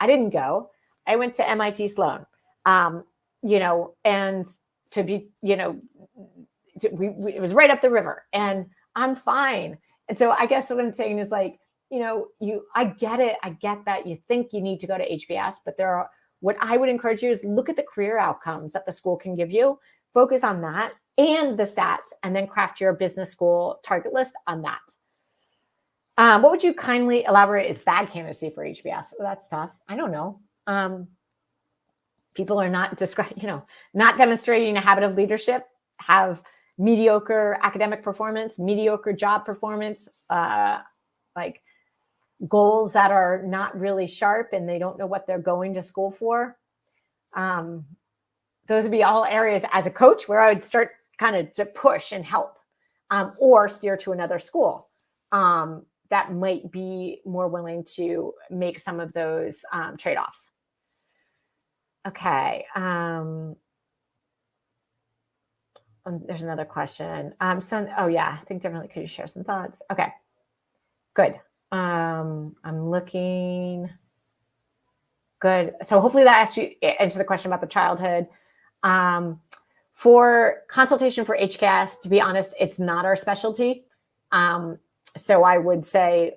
Speaker 1: I didn't go. I went to MIT Sloan, and to be, it was right up the river, and I'm fine. And so I guess what I'm saying is, like, I get it. I get that you think you need to go to HBS, but what I would encourage you is look at the career outcomes that the school can give you, focus on that and the stats, and then craft your business school target list on that. What would you kindly elaborate is bad candidacy for HBS? Well, that's tough. I don't know. People are not not demonstrating a habit of leadership, have mediocre academic performance, mediocre job performance, like goals that are not really sharp, and they don't know what they're going to school for. Those would be all areas as a coach where I would start kind of to push and help, or steer to another school that might be more willing to make some of those trade-offs. Okay. There's another question. I think definitely, could you share some thoughts? Okay, good. I'm looking good. So hopefully that answered the question about the childhood. For consultation for HCAS, to be honest, it's not our specialty. So I would say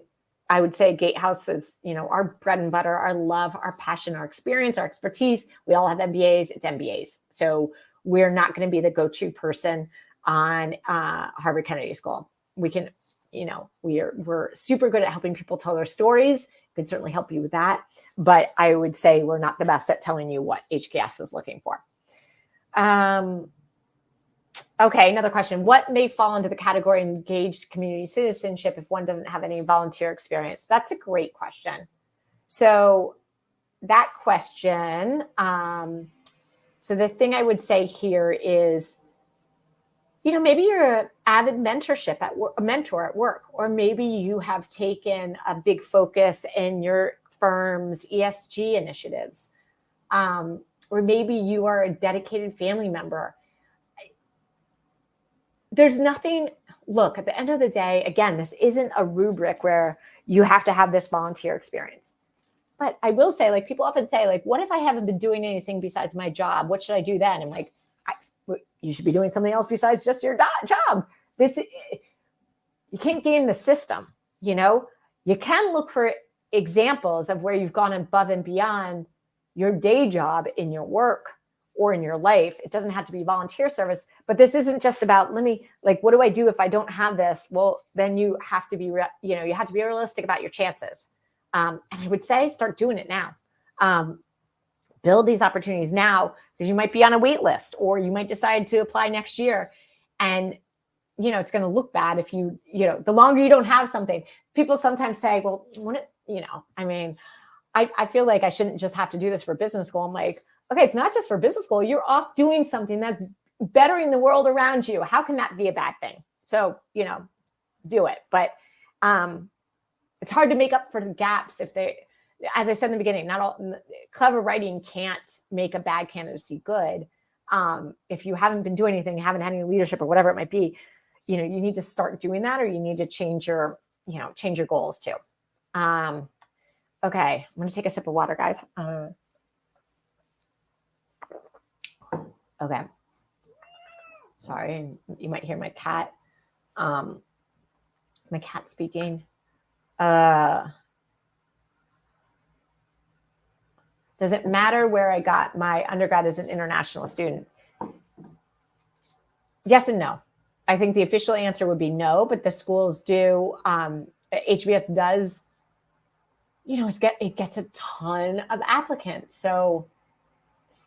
Speaker 1: Gatehouse is, our bread and butter, our love, our passion, our experience, our expertise. We all have MBAs. It's MBAs. So we're not going to be the go-to person on Harvard Kennedy School. We can, we're super good at helping people tell their stories. We can certainly help you with that. But I would say we're not the best at telling you what HKS is looking for. Okay, another question. What may fall into the category of engaged community citizenship if one doesn't have any volunteer experience? That's a great question. So that question, so the thing I would say here is, maybe you're an avid mentorship a mentor at work, or maybe you have taken a big focus in your firm's ESG initiatives, or maybe you are a dedicated family member. There's nothing, look, at the end of the day, again, this isn't a rubric where you have to have this volunteer experience. But I will say, like, people often say, like, what if I haven't been doing anything besides my job? What should I do then? I'm like, you should be doing something else besides just your job. You can't game the system, You can look for examples of where you've gone above and beyond your day job in your work or in your life. It doesn't have to be volunteer service, but this isn't just about, what do I do if I don't have this? Well, then you have to be, you have to be realistic about your chances. And I would say, start doing it now. Build these opportunities now, because you might be on a wait list, or you might decide to apply next year. And, it's going to look bad if the longer you don't have something. People sometimes say, well, I feel like I shouldn't just have to do this for business school. I'm like, okay, it's not just for business school. You're off doing something that's bettering the world around you. How can that be a bad thing? So, do it. But It's hard to make up for the gaps if they, as I said in the beginning, not all clever writing can't make a bad candidacy good. If you haven't been doing anything, haven't had any leadership or whatever it might be, you need to start doing that, or you need to change your goals too. Okay, I'm going to take a sip of water, guys. Okay. Sorry, you might hear my cat. My cat speaking. Does it matter where I got my undergrad as an international student? Yes and no. I think the official answer would be no, but the schools do. HBS does, it gets a ton of applicants. So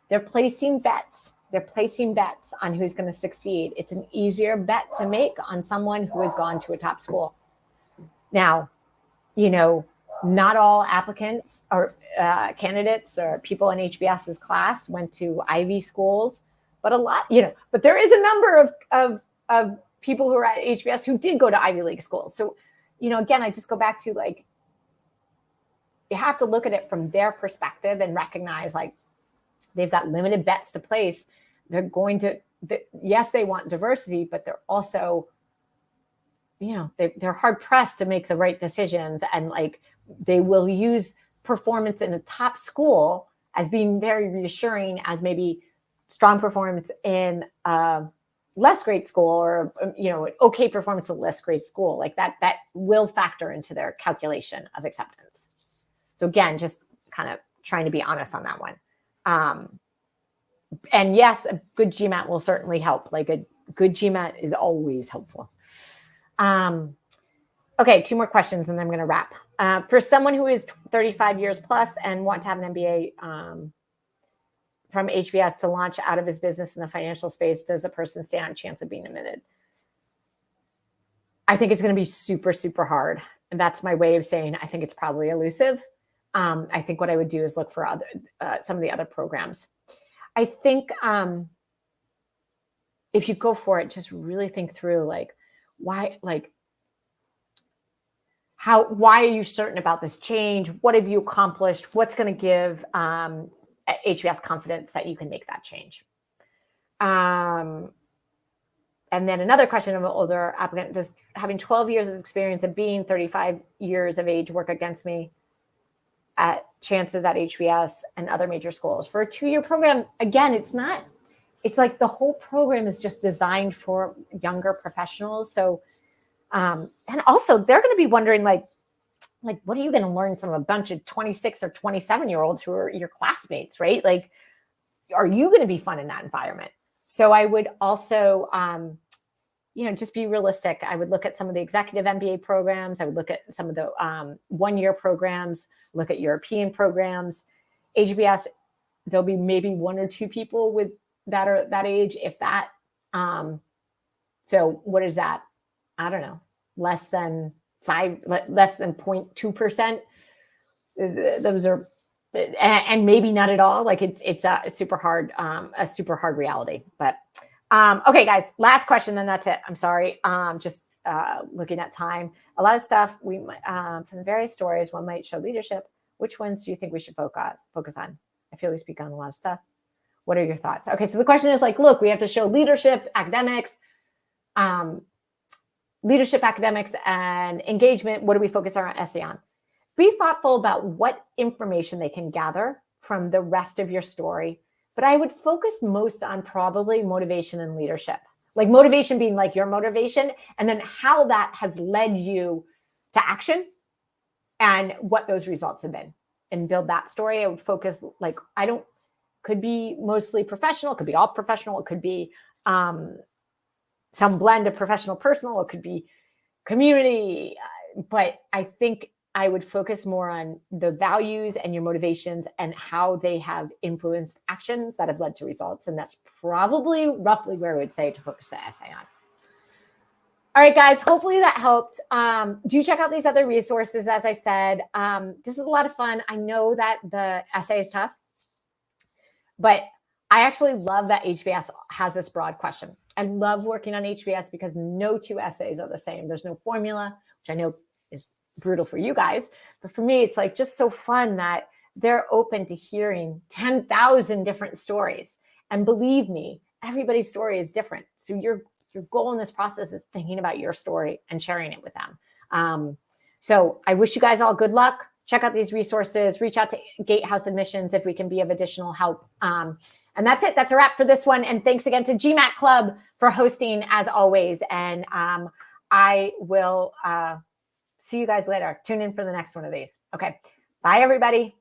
Speaker 1: they're placing bets. They're placing bets on who's going to succeed. It's an easier bet to make on someone who has gone to a top school. Now, not all applicants or candidates or people in HBS's class went to Ivy schools, but a lot, but there is a number of people who are at HBS who did go to Ivy League schools. So, again, I just go back to you have to look at it from their perspective and recognize they've got limited bets to place. They're going to, yes, they want diversity, but they're also, they're hard pressed to make the right decisions. And they will use performance in a top school as being very reassuring as maybe strong performance in a less great school, or, okay performance in a less great school. That will factor into their calculation of acceptance. So again, just kind of trying to be honest on that one. And yes, a good GMAT will certainly help. A good GMAT is always helpful. Okay, 2 more questions and then I'm going to wrap. For someone who is 35 years plus and want to have an MBA from HBS to launch out of his business in the financial space, does a person stand a chance of being admitted? I think it's going to be super, super hard. And that's my way of saying I think it's probably elusive. I think what I would do is look for some of the other programs. I think if you go for it, just really think through why are you certain about this change? What have you accomplished? What's going to give HBS confidence that you can make that change? And then another question of an older applicant: does having 12 years of experience and being 35 years of age work against me at chances at HBS and other major schools? For a 2-year program, again, it's not, it's the whole program is just designed for younger professionals. So, and also they're going to be wondering what are you going to learn from a bunch of 26 or 27-year-olds who are your classmates, right? Are you going to be fun in that environment? So I would also, just be realistic. I would look at some of the executive MBA programs. I would look at some of the 1-year programs, look at European programs. HBS, there'll be maybe 1 or 2 people with that or that age, if that. So what is that? I don't know, less than 0.2%. Those are, and maybe not at all. It's a super hard reality. But okay, guys, last question, then that's it. I'm sorry. Just looking at time. A lot of stuff we might, from the various stories, one might show leadership. Which ones do you think we should focus on? I feel we speak on a lot of stuff. What are your thoughts? Okay, so the question is look, we have to show leadership, academics, and engagement. What do we focus our essay on? Be thoughtful about what information they can gather from the rest of your story. But I would focus most on probably motivation and leadership. Motivation being your motivation, and then how that has led you to action and what those results have been, and build that story. I would focus, could be mostly professional, could be all professional, it could be some blend of professional, personal, it could be community. But I think I would focus more on the values and your motivations and how they have influenced actions that have led to results. And that's probably roughly where I would say to focus the essay on. All right, guys, hopefully that helped. Do check out these other resources. As I said, this is a lot of fun. I know that the essay is tough, but I actually love that HBS has this broad question. I love working on HBS because no 2 essays are the same. There's no formula, which I know is brutal for you guys. But for me, it's like just so fun that they're open to hearing 10,000 different stories. And believe me, everybody's story is different. So your goal in this process is thinking about your story and sharing it with them. So I wish you guys all good luck. Check out these resources. Reach out to Gatehouse Admissions if we can be of additional help. And that's it. That's a wrap for this one. And thanks again to Gmat Club for hosting as always. And I will see you guys later. Tune in for the next one of these. Okay. Bye, everybody.